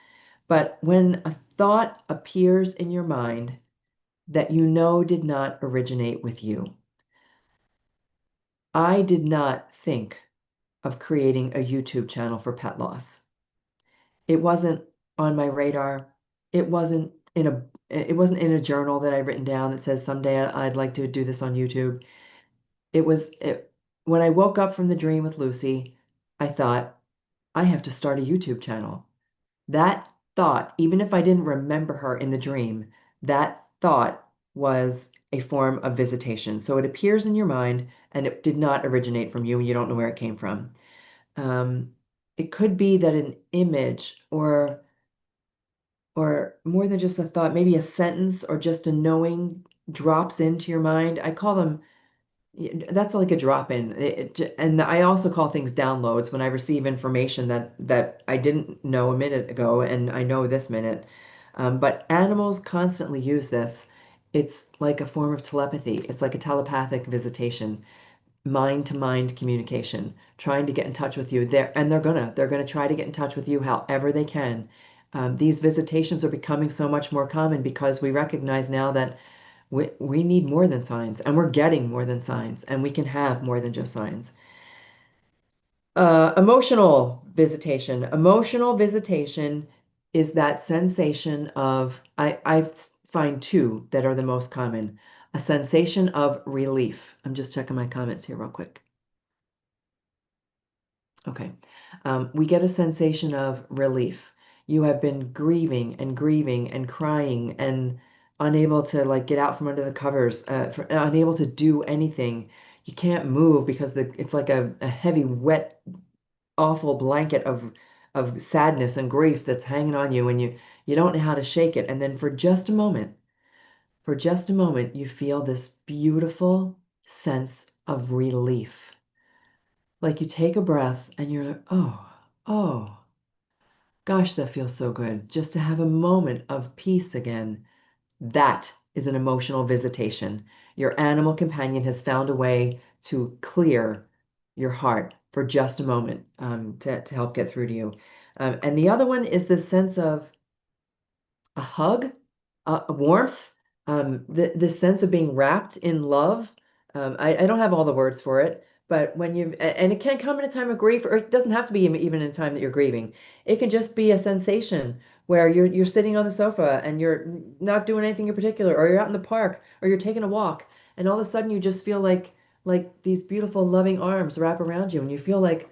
but when a thought appears in your mind that you know did not originate with you. I did not think of creating a YouTube channel for pet loss. It wasn't on my radar. It wasn't it wasn't in a journal that I've written down that says someday I'd like to do this on YouTube. When I woke up from the dream with Lucy, I thought, I have to start a YouTube channel. That thought, even if I didn't remember her in the dream, that thought was a form of visitation. So it appears in your mind and it did not originate from you and you don't know where it came from. Um, it could be that an image or more than just a thought, maybe a sentence or just a knowing drops into your mind. I call them that's like a drop in. And I also call things downloads when I receive information that I didn't know a minute ago and I know this minute. But animals constantly use this. It's like a form of telepathy. It's like a telepathic visitation, mind to mind communication, trying to get in touch with you. They're gonna try to get in touch with you however they can. These visitations are becoming so much more common because we recognize now that we need more than signs, and we're getting more than signs, and we can have more than just signs. Emotional visitation. Emotional visitation is that sensation of, I find two that are the most common. A sensation of relief. I'm just checking my comments here real quick. Okay. We get a sensation of relief. You have been grieving and grieving and crying and unable to like get out from under the covers, unable to do anything. You can't move because it's like a heavy, wet, awful blanket of sadness and grief that's hanging on you and you don't know how to shake it. And then for just a moment, you feel this beautiful sense of relief. Like you take a breath and you're like, oh, gosh, that feels so good. Just to have a moment of peace again. That is an emotional visitation. Your animal companion has found a way to clear your heart for just a moment to help get through to you. And the other one is this sense of a hug, a warmth, the sense of being wrapped in love. I don't have all the words for it, but and it can come in a time of grief, or it doesn't have to be even in a time that you're grieving. It can just be a sensation where you're sitting on the sofa and you're not doing anything in particular, or you're out in the park, or you're taking a walk, and all of a sudden you just feel like these beautiful, loving arms wrap around you, and you feel like,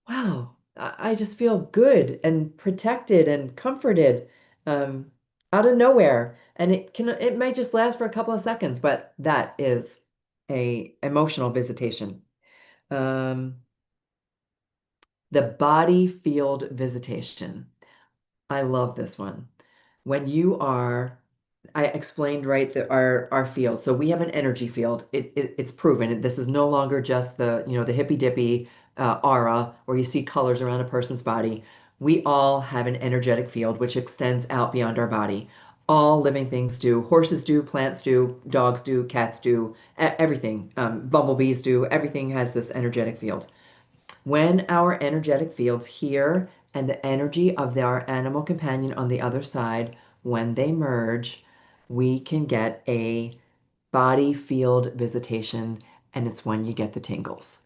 wow, I just feel good and protected and comforted um, out of nowhere. And it may just last for a couple of seconds, but that is a emotional visitation. Um, the body field visitation. I love this one. When you are, I explained right that our field. So we have an energy field. It's proven. This is no longer just the hippy dippy aura where you see colors around a person's body. We all have an energetic field which extends out beyond our body. All living things do. Horses do, plants do, dogs do, cats do, everything. Bumblebees do. Everything has this energetic field. When our energetic fields hear and the energy of our animal companion on the other side, when they merge, we can get a body field visitation, and it's when you get the tingles.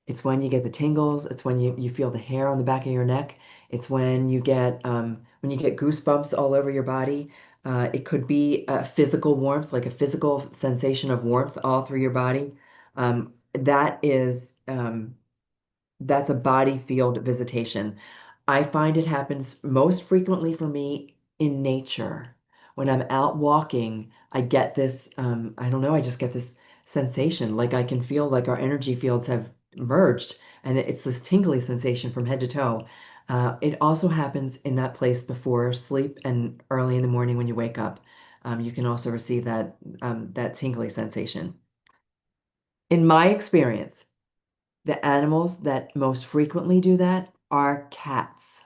It's when you get the tingles. It's when you feel the hair on the back of your neck. It's when you get goosebumps all over your body. It could be a physical warmth, like a physical sensation of warmth all through your body. That is that's a body field visitation. I find it happens most frequently for me in nature. When I'm out walking, I get this, I don't know, I just get this sensation. Like I can feel like our energy fields have merged, and it's this tingly sensation from head to toe. It also happens in that place before sleep and early in the morning when you wake up. You can also receive that tingly sensation. In my experience, the animals that most frequently do that are cats.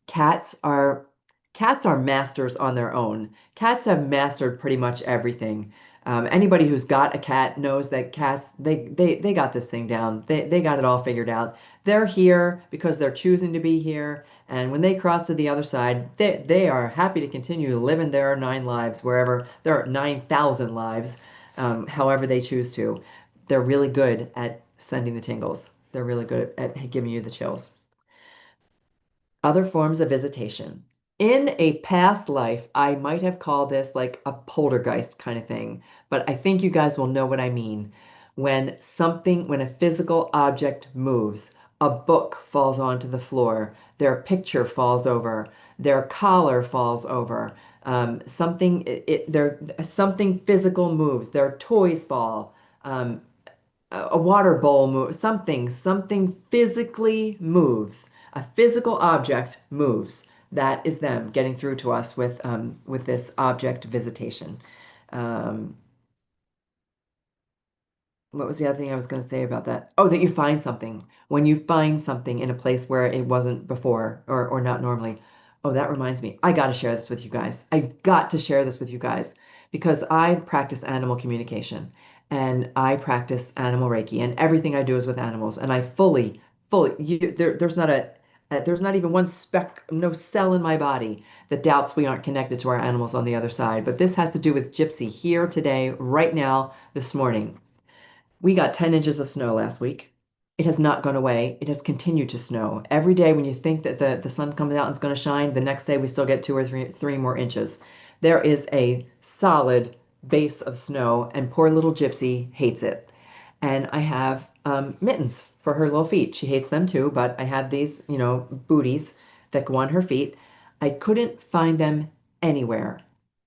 Cats are cats are masters on their own. Cats have mastered pretty much everything. Anybody who's got a cat knows that cats they got this thing down. They got it all figured out. They're here because they're choosing to be here, and when they cross to the other side, they are happy to continue living their 9 lives wherever their 9,000 lives, however they choose to. They're really good at sending the tingles. They're really good at giving you the chills. Other forms of visitation. In a past life, I might have called this like a poltergeist kind of thing, but I think you guys will know what I mean. When a physical object moves, a book falls onto the floor, their picture falls over, their collar falls over, something physical moves, their toys fall, um, a water bowl moves, something physically moves. A physical object moves. That is them getting through to us with this object visitation. Um, what was the other thing I was going to say about that? Oh, that you find something. When you find something in a place where it wasn't before or not normally. Oh, that reminds me. I got to share this with you guys. I got to share this with you guys because I practice animal communication and I practice animal Reiki, and everything I do is with animals. And I there's not even one speck, no cell in my body that doubts we aren't connected to our animals on the other side. But this has to do with Gypsy here today, right now, this morning. We got 10 inches of snow last week. It has not gone away. It has continued to snow. Every day when you think that the sun comes out and it's going to shine, the next day we still get 2 or 3 more inches. There is a solid base of snow, and poor little Gypsy hates it. And I have mittens for her little feet. She hates them too, but I have these, booties that go on her feet. I couldn't find them anywhere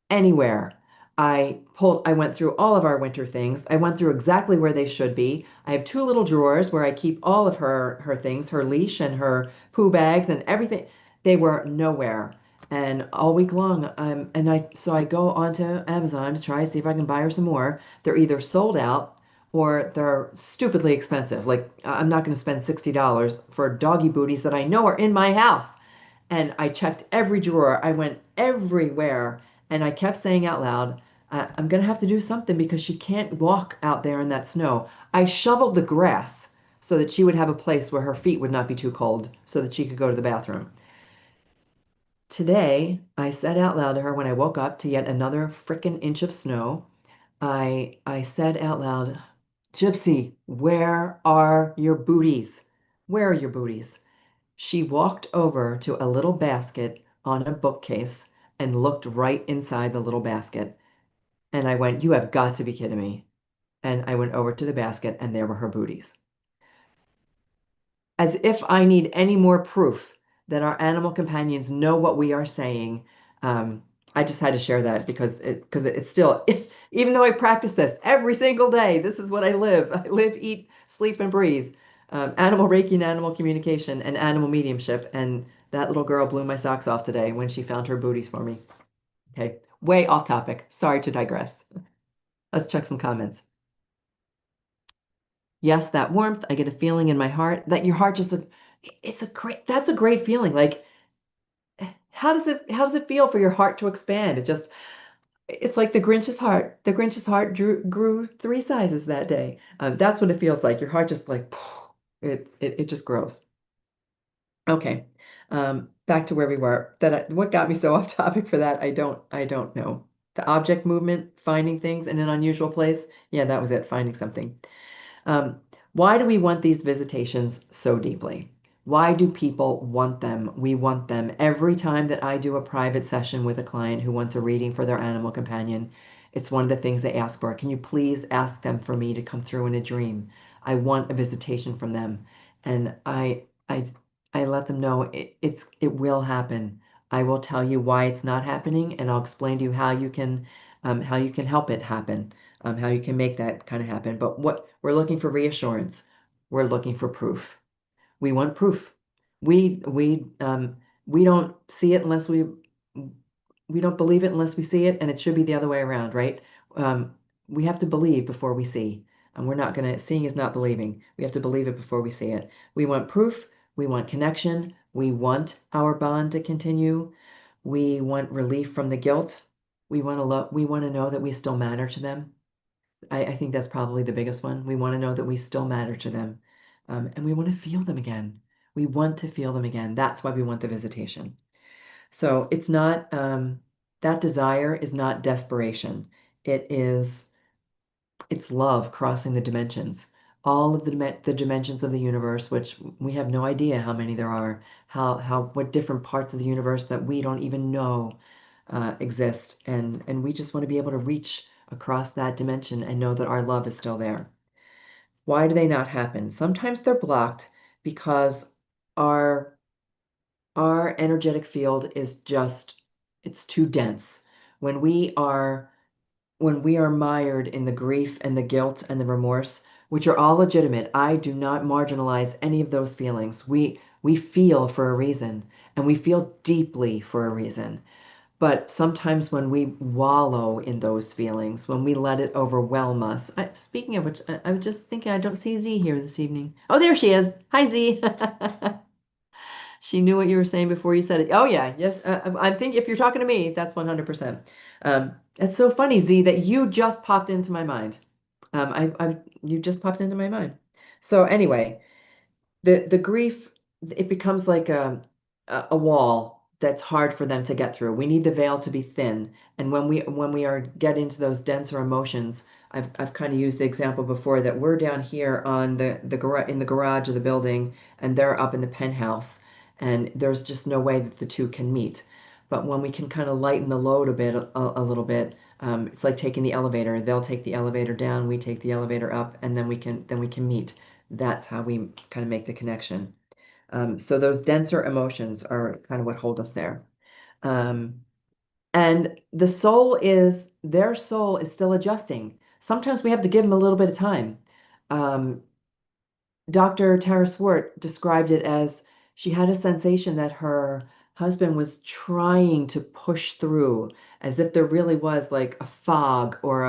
anywhere. I went through all of our winter things. I went through exactly where they should be. I have 2 little drawers where I keep all of her things, her leash and her poo bags and everything. They were nowhere. And all week long, I go onto Amazon to try to see if I can buy her some more. They're either sold out or they're stupidly expensive. Like I'm not going to spend $60 for doggy booties that I know are in my house. And I checked every drawer. I went everywhere. And I kept saying out loud, I'm going to have to do something because she can't walk out there in that snow. I shoveled the grass so that she would have a place where her feet would not be too cold so that she could go to the bathroom. Today, I said out loud to her when I woke up to yet another frickin' inch of snow. I said out loud, Gypsy, where are your booties? Where are your booties? She walked over to a little basket on a bookcase and looked right inside the little basket. And I went, You have got to be kidding me. And I went over to the basket and there were her booties. As if I need any more proof that our animal companions know what we are saying. I just had to share that because it's still, even though I practice this every single day, this is what I live. I live, eat, sleep, and breathe. Animal Reiki and animal communication and animal mediumship. And that little girl blew my socks off today when she found her booties for me. Okay, way off topic. Sorry to digress. Let's check some comments. Yes, that warmth. I get a feeling in my heart that your heart just, that's a great feeling. Like, how does it feel for your heart to expand? It's like the Grinch's heart. The Grinch's heart grew 3 sizes that day. That's what it feels like. Your heart just like, it just grows. Okay. Back to where we were. What got me so off topic for that? I don't know. The object movement, finding things in an unusual place. Yeah, that was it, finding something. Um, why do we want these visitations so deeply? Why do people want them? We want them. Every time that I do a private session with a client who wants a reading for their animal companion, it's one of the things they ask for. Can you please ask them for me to come through in a dream? I want a visitation from them. And I let them know it will happen. I will tell you why it's not happening, and I'll explain to you how you can help it happen, how you can make that kind of happen. But what we're looking for reassurance. We're looking for proof. We want proof. We we um, we don't see it unless we don't believe it unless we see it, and it should be the other way around, right? Um, we have to believe before we see, and we're not gonna. Seeing is not believing. We have to believe it before we see it. We want proof. We want connection. We want our bond to continue. We want relief from the guilt. We want to love. We want to know that we still matter to them. I think that's probably the biggest one. We want to know that we still matter to them. And we want to feel them again. We want to feel them again. That's why we want the visitation. So it's not, that desire is not desperation. It is, it's love crossing the dimensions. All of the dimensions of the universe, which we have no idea how many there are, what different parts of the universe that we don't even know exist. And we just want to be able to reach across that dimension and know that our love is still there. Why do they not happen? Sometimes they're blocked because our our energetic field is just it's too dense. When we are when we are mired in the grief and the guilt and the remorse, which are all legitimate, I do not marginalize any of those feelings. We feel for a reason, and we feel deeply for a reason. But sometimes when we wallow in those feelings, when we let it overwhelm us, speaking of which, I was just thinking I don't see Z here this evening. Oh, there she is. Hi, Z. She knew what you were saying before you said it. Oh, yeah. Yes. I think if you're talking to me, that's 100%. It's so funny, Z, that you just popped into my mind. You just popped into my mind. So anyway, the grief, it becomes like a wall that's hard for them to get through. We need the veil to be thin. And when we are get into those denser emotions, I've kind of used the example before that we're down here on the garage in the garage of the building, and they're up in the penthouse, and there's just no way that the two can meet. But when we can kind of lighten the load a little bit, it's like taking the elevator. They'll take the elevator down, we take the elevator up, and then we can meet. That's how we kind of make the connection. So those denser emotions are kind of what hold us there. Um, and their soul is still adjusting. Sometimes we have to give them a little bit of time. Um, Dr. Tara Swart described it as she had a sensation that her husband was trying to push through, as if there really was like a fog or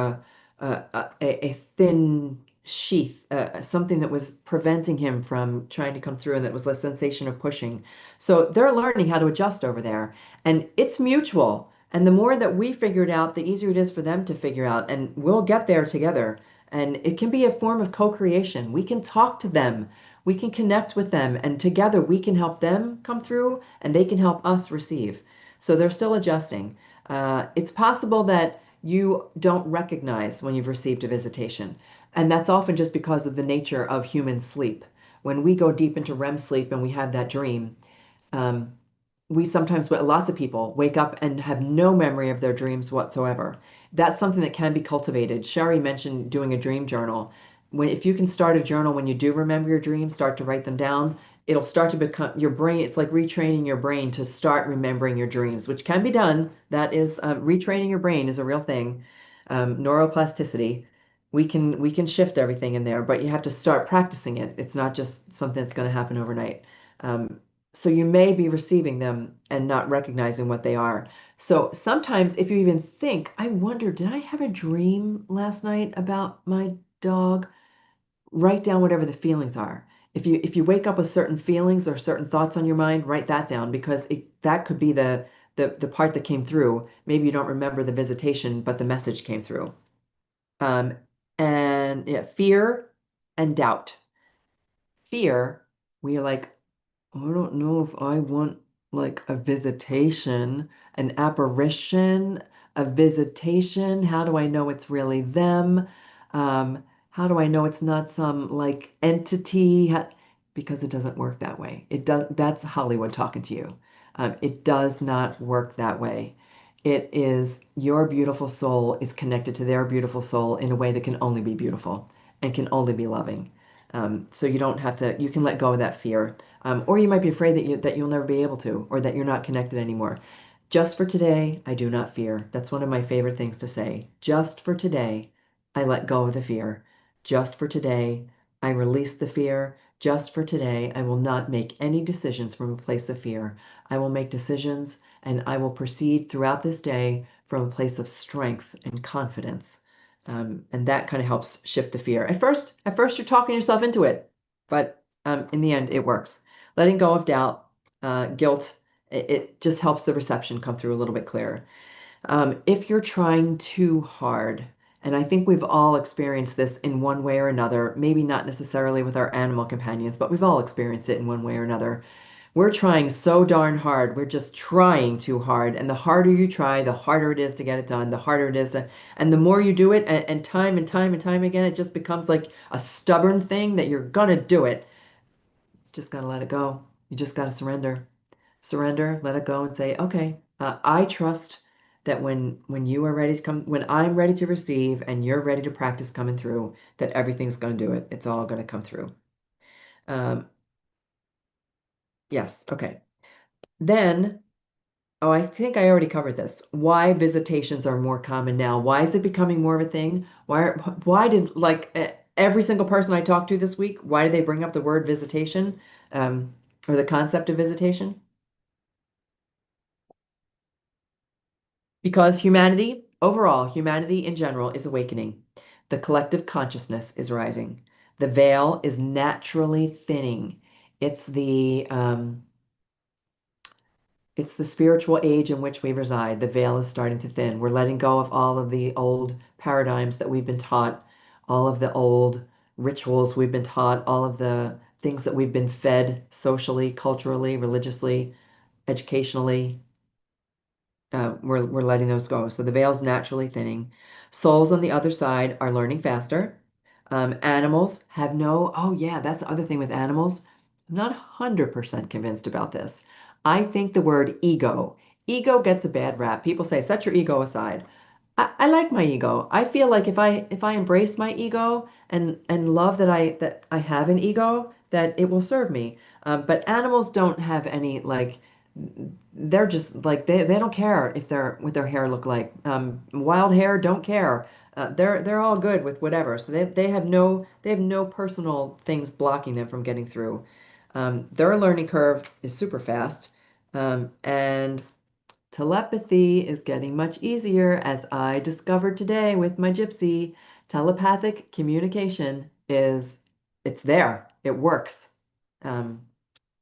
a thin sheath, something that was preventing him from trying to come through, and that was the sensation of pushing. So they're learning how to adjust over there, and it's mutual. And the more that we figure it out, the easier it is for them to figure out, and we'll get there together. And it can be a form of co-creation. We can talk to them, we can connect with them, and together we can help them come through and they can help us receive. So they're still adjusting. It's possible that you don't recognize when you've received a visitation. And that's often just because of the nature of human sleep. When we go deep into REM sleep and we have that dream, um, we sometimes, lots of people wake up and have no memory of their dreams whatsoever. That's something that can be cultivated. Sherry mentioned doing a dream journal. If you can start a journal when you do remember your dreams, start to write them down, it'll start to become your brain. It's like retraining your brain to start remembering your dreams, which can be done. That is retraining your brain is a real thing. Neuroplasticity. We can shift everything in there, but you have to start practicing it. It's not just something that's going to happen overnight. Um, so you may be receiving them and not recognizing what they are. So sometimes if you even think, I wonder, did I have a dream last night about my dog? Write down whatever the feelings are. If you wake up with certain feelings or certain thoughts on your mind, write that down because that could be the part that came through. Maybe you don't remember the visitation, but the message came through. Um, and yeah, fear and doubt. Fear, we are like, I don't know if I want like a visitation, an apparition, a visitation. How do I know it's really them? How do I know it's not some like entity? Because it doesn't work that way. It does, that's Hollywood talking to you. It does not work that way. It is your beautiful soul is connected to their beautiful soul in a way that can only be beautiful and can only be loving. So you don't have to, you can let go of that fear. Or you might be afraid that you'll never be able to, or that you're not connected anymore. Just for today, I do not fear. That's one of my favorite things to say. Just for today, I let go of the fear. Just for today, I release the fear. Just for today, I will not make any decisions from a place of fear. I will make decisions and I will proceed throughout this day from a place of strength and confidence. And that kind of helps shift the fear. At first, you're talking yourself into it, but in the end, it works. Letting go of doubt, guilt, it just helps the reception come through a little bit clearer. If you're trying too hard, and I think we've all experienced this in one way or another, maybe not necessarily with our animal companions, but we've all experienced it in one way or another. We're trying so darn hard. We're just trying too hard. And the harder you try, the harder it is to get it done, the harder it is to, and the more you do it, and time and time and time again, it just becomes like a stubborn thing that you're gonna do it. Just gotta let it go. You just gotta surrender. Surrender, let it go, and say, okay, I trust that when you are ready to come, when I'm ready to receive and you're ready to practice coming through, that everything's gonna do it. It's all gonna come through. Um, yes, okay. Then oh, I think I already covered this. Why visitations are more common now. Why is it becoming more of a thing? Why did like every single person I talked to this week, why did they bring up the word visitation or the concept of visitation? Because humanity, overall, humanity in general is awakening. The collective consciousness is rising. The veil is naturally thinning. It's the um, It's the spiritual age in which we reside. The veil is starting to thin. We're letting go of all of the old paradigms that we've been taught, all of the old rituals we've been taught, all of the things that we've been fed socially, culturally, religiously, educationally. We're letting those go. So the veil's naturally thinning. Souls on the other side are learning faster. Animals have no, oh yeah, that's the other thing with animals. I'm not 100% convinced about this. I think the word ego gets a bad rap. People say, set your ego aside. I like my ego. I feel like if I embrace my ego and love that I have an ego, that it will serve me. But animals don't have any like they're just like they don't care if they're what their hair look like. Wild hair don't care. They're all good with whatever. So they have no personal things blocking them from getting through. Their learning curve is super fast, and telepathy is getting much easier, as I discovered today with my gypsy. Telepathic communication it's there. It works. Um,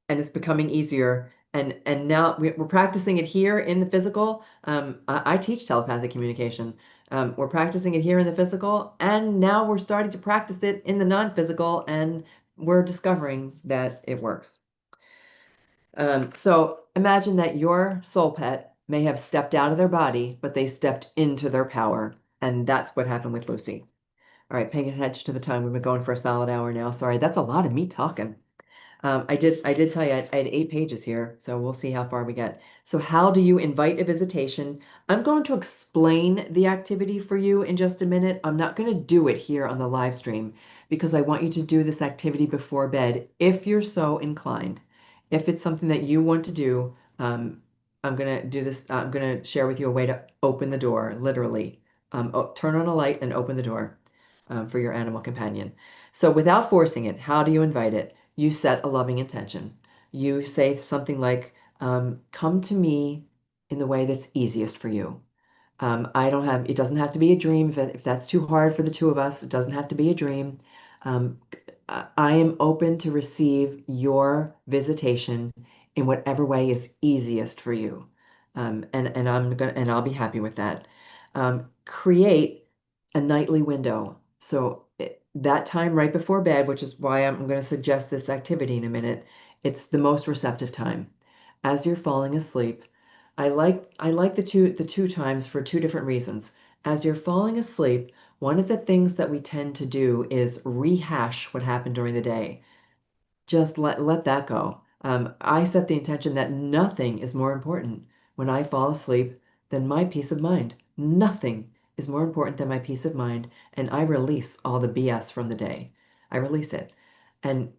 and it's becoming easier. And now we're practicing it here in the physical. I teach telepathic communication. We're practicing it here in the physical, and now we're starting to practice it in the non-physical, and we're discovering that it works. So imagine that your soul pet may have stepped out of their body, but they stepped into their power. And that's what happened with Lucy. All right, paying attention to the time. We've been going for a solid hour now. Sorry, that's a lot of me talking. I did tell you I had 8 pages here, so we'll see how far we get. So how do you invite a visitation? I'm going to explain the activity for you in just a minute. I'm not going to do it here on the live stream because I want you to do this activity before bed if you're so inclined. If it's something that you want to do, I'm going to do this. I'm going to share with you a way to open the door, literally. Turn on a light and open the door for your animal companion. So without forcing it, how do you invite it? You set a loving intention. You say something like, come to me in the way that's easiest for you. It doesn't have to be a dream. If that's too hard for the two of us, it doesn't have to be a dream. Um, I am open to receive your visitation in whatever way is easiest for you. And I'll be happy with that. Create a nightly window. So that time right before bed, which is why I'm going to suggest this activity in a minute, It's the most receptive time. As you're falling asleep, I like the two times for two different reasons. As you're falling asleep, one of the things that we tend to do is rehash what happened during the day. Just let that go. I set the intention that nothing is more important when I fall asleep than my peace of mind. Nothing is more important than my peace of mind, and I release all the BS from the day. I release it, and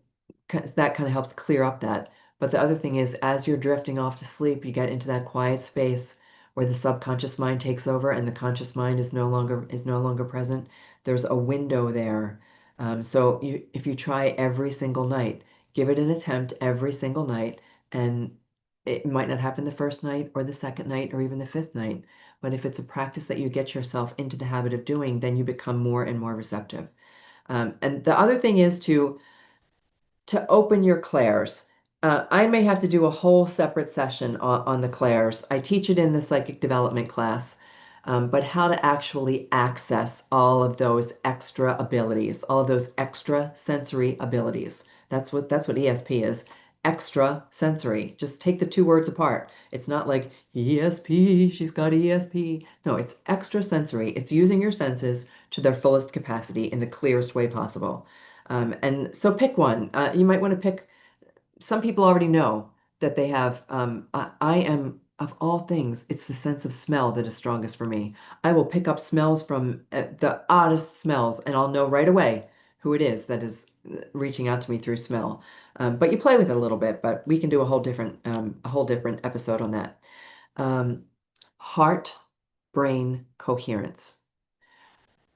that kind of helps clear up that. But the other thing is, as you're drifting off to sleep, you get into that quiet space where the subconscious mind takes over and the conscious mind is no longer present. There's a window there. If you try every single night, give it an attempt every single night, and it might not happen the first night or the second night or even the fifth night. But if it's a practice that you get yourself into the habit of doing, then you become more and more receptive. And the other thing is to open your clairs. I may have to do a whole separate session on the clairs. I teach it in the psychic development class, but how to actually access all of those extra abilities, all of those extra sensory abilities. That's what ESP is. Extra sensory. Just take the two words apart. It's not like ESP, she's got ESP. No, it's extra sensory. It's using your senses to their fullest capacity in the clearest way possible. And so pick one. You might want to pick, some people already know that they have, I am, of all things, it's the sense of smell that is strongest for me. I will pick up smells from the oddest smells, and I'll know right away who it is that is reaching out to me through smell. But you play with it a little bit, but we can do a whole different episode on that. Um, Heart, brain coherence.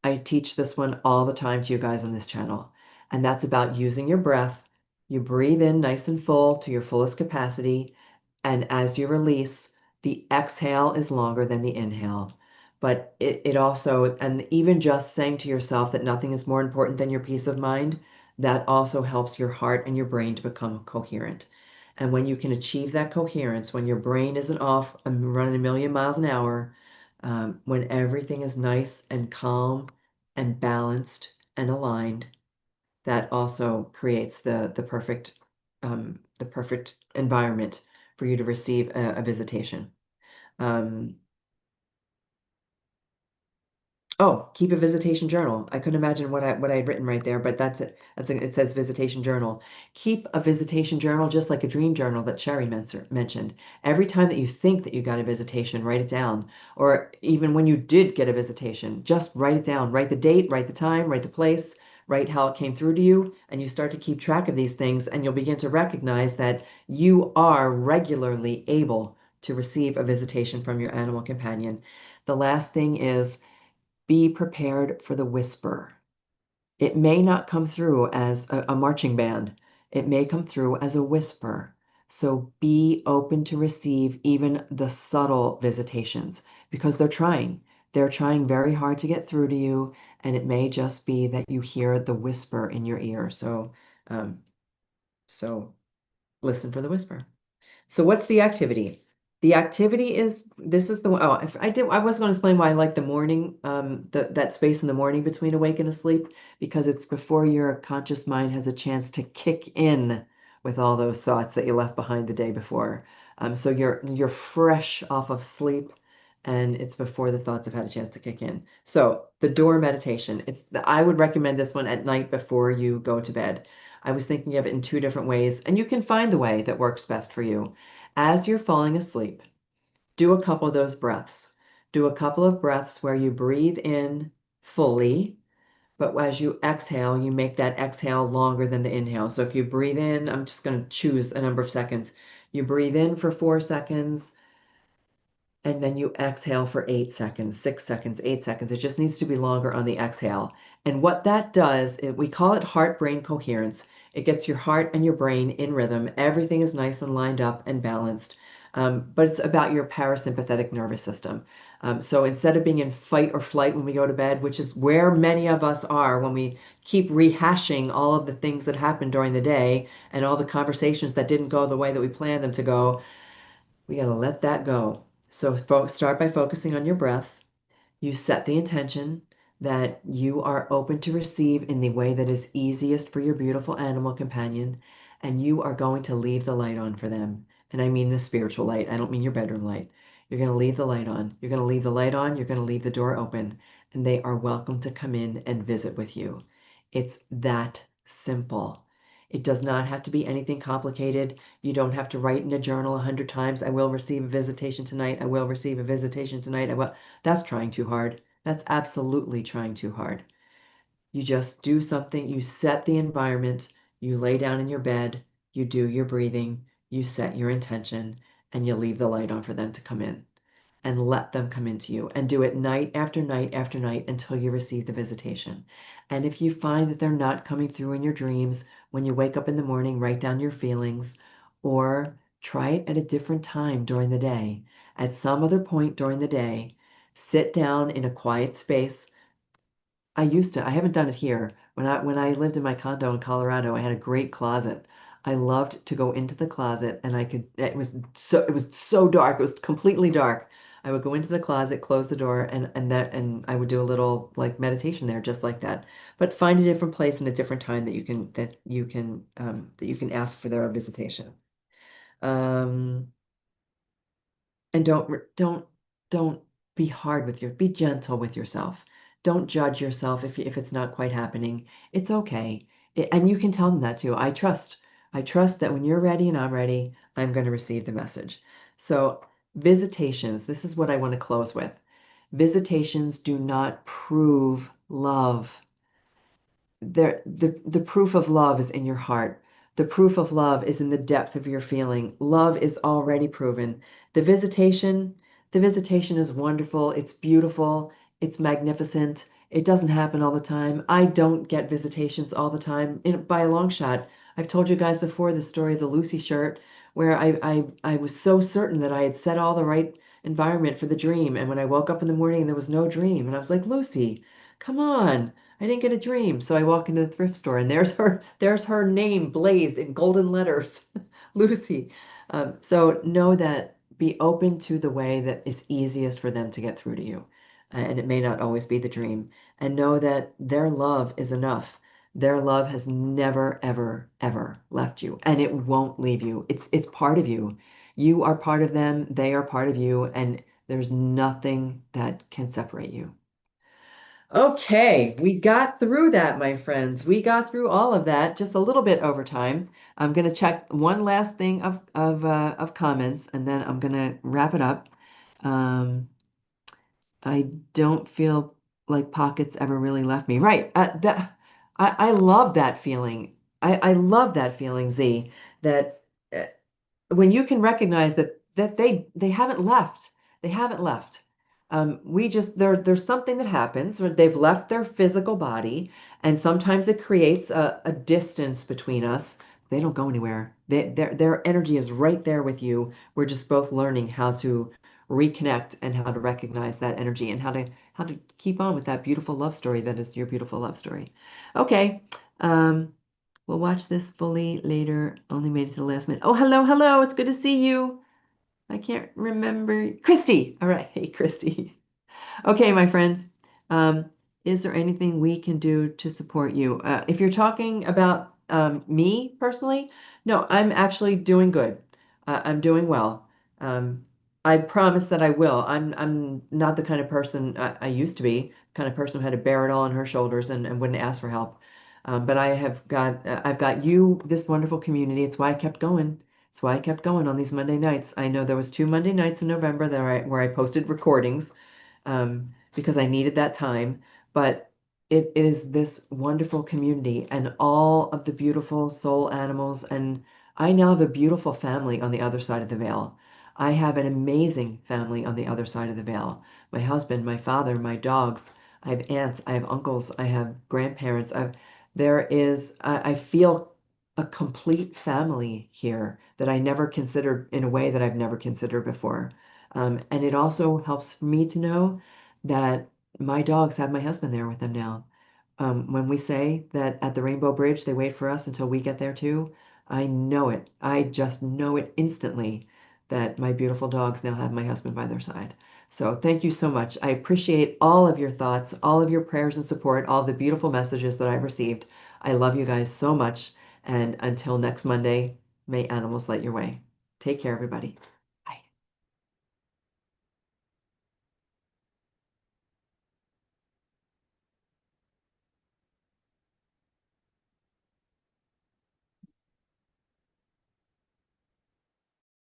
I teach this one all the time to you guys on this channel, and that's about using your breath. You breathe in nice and full to your fullest capacity, and as you release, the exhale is longer than the inhale. But it also, and even just saying to yourself that nothing is more important than your peace of mind, that also helps your heart and your brain to become coherent. And when you can achieve that coherence, when your brain isn't off and running a million miles an hour, when everything is nice and calm and balanced and aligned, that also creates the perfect environment for you to receive a visitation. Um, Oh, keep a visitation journal. I couldn't imagine what I had written right there, but that's it. It says visitation journal. Keep a visitation journal just like a dream journal that Sherry mentioned. Every time that you think that you got a visitation, write it down. Or even when you did get a visitation, just write it down. Write the date, write the time, write the place, write how it came through to you, and you start to keep track of these things, and you'll begin to recognize that you are regularly able to receive a visitation from your animal companion. The last thing is, be prepared for the whisper. It may not come through as a marching band. It may come through as a whisper. So be open to receive even the subtle visitations because they're trying. They're trying very hard to get through to you, and it may just be that you hear the whisper in your ear. Um, so listen for the whisper. So what's the activity? The activity is, this is the one, oh, if I was going to explain why I like the morning, that space in the morning between awake and asleep, because it's before your conscious mind has a chance to kick in with all those thoughts that you left behind the day before. So you're fresh off of sleep, and it's before the thoughts have had a chance to kick in. So the door meditation, I would recommend this one at night before you go to bed. I was thinking of it in two different ways, and you can find the way that works best for you. As you're falling asleep, do a couple of those breaths. Do a couple of breaths where you breathe in fully, but as you exhale, you make that exhale longer than the inhale. So if you breathe in, I'm just going to choose a number of seconds. You breathe in for 4 seconds, and then you exhale for 8 seconds, 6 seconds, 8 seconds. It just needs to be longer on the exhale. And what that does, we call it heart-brain coherence. It gets your heart and your brain in rhythm. Everything is nice and lined up and balanced. But it's about your parasympathetic nervous system. So instead of being in fight or flight when we go to bed, which is where many of us are when we keep rehashing all of the things that happened during the day and all the conversations that didn't go the way that we planned them to go, we got to let that go. So start by focusing on your breath. You set the intention that you are open to receive in the way that is easiest for your beautiful animal companion. and you are going to leave the light on for them. And I mean the spiritual light. I don't mean your bedroom light. You're going to leave the light on. You're going to leave the light on. You're going to leave the door open, and they are welcome to come in and visit with you. It's that simple. It does not have to be anything complicated. You don't have to write in a journal 100 times, I will receive a visitation tonight. I will receive a visitation tonight. I will. That's trying too hard. That's absolutely trying too hard. You just do something, you set the environment, you lay down in your bed, you do your breathing, you set your intention, and you leave the light on for them to come in and let them come into you and do it night after night after night until you receive the visitation. And if you find that they're not coming through in your dreams, when you wake up in the morning, write down your feelings or try it at a different time during the day. At some other point during the day, sit down in a quiet space. I haven't done it here. When I lived in my condo in Colorado, I had a great closet. I loved to go into the closet and it was so dark. It was completely dark. I would go into the closet, close the door, and I would do a little like meditation there just like that. But find a different place and a different time that you can ask for their visitation. Um, and don't be hard with be gentle with yourself. Don't judge yourself if it's not quite happening. It's okay. And you can tell them that too. I trust that when you're ready and I'm ready, I'm going to receive the message. So visitations, this is what I want to close with. Visitations do not prove love. The proof of love is in your heart. The proof of love is in the depth of your feeling. Love is already proven. The visitation, the visitation is wonderful. It's beautiful. It's magnificent. It doesn't happen all the time. I don't get visitations all the time by a long shot. I've told you guys before the story of the Lucy shirt, where I was so certain that I had set all the right environment for the dream. And when I woke up in the morning, there was no dream. And I was like, Lucy, come on. I didn't get a dream. So I walk into the thrift store and there's her name blazed in golden letters, Lucy. So know that be open to the way that is easiest for them to get through to you. And it may not always be the dream. And know that their love is enough. Their love has never, ever, ever left you. And it won't leave you. It's part of you. You are part of them. They are part of you. And there's nothing that can separate you. Okay, we got through that, my friends. We got through all of that, just a little bit over time. I'm going to check one last thing of comments, and then I'm going to wrap it up. Um, I don't feel like pockets ever really left me. Right. I love that feeling. I love that feeling, Z, that uh, when you can recognize that they haven't left. They haven't left. We just there's something that happens where they've left their physical body, and sometimes it creates a distance between us. They don't go anywhere. Their energy is right there with you. We're just both learning how to reconnect and how to recognize that energy and how to keep on with that beautiful love story that is your beautiful love story. Okay. We'll watch this fully later. Only made it to the last minute. Oh, hello, hello. It's good to see you. I can't remember. Christy. All right. Hey, Christy. Okay, my friends. Um, is there anything we can do to support you? If you're talking about me personally, no, I'm actually doing good. I'm doing well. Um, I promise that I will. I'm not the kind of person I used to be, kind of person who had to bear it all on her shoulders and wouldn't ask for help. But I've got you, this wonderful community. It's why I kept going. It's why I kept going on these Monday nights. I know there was 2 Monday nights in November where I posted recordings because I needed that time. But it is this wonderful community and all of the beautiful soul animals. And I now have a beautiful family on the other side of the veil. I have an amazing family on the other side of the veil. My husband, my father, my dogs. I have aunts, I have uncles, I have grandparents. I feel a complete family here that I never considered in a way that I've never considered before. And it also helps me to know that my dogs have my husband there with them now. When we say that at the Rainbow Bridge, they wait for us until we get there too, I know it. I just know it instantly that my beautiful dogs now have my husband by their side. So thank you so much. I appreciate all of your thoughts, all of your prayers and support, all of the beautiful messages that I've received. I love you guys so much. And until next Monday, may animals light your way. Take care, everybody.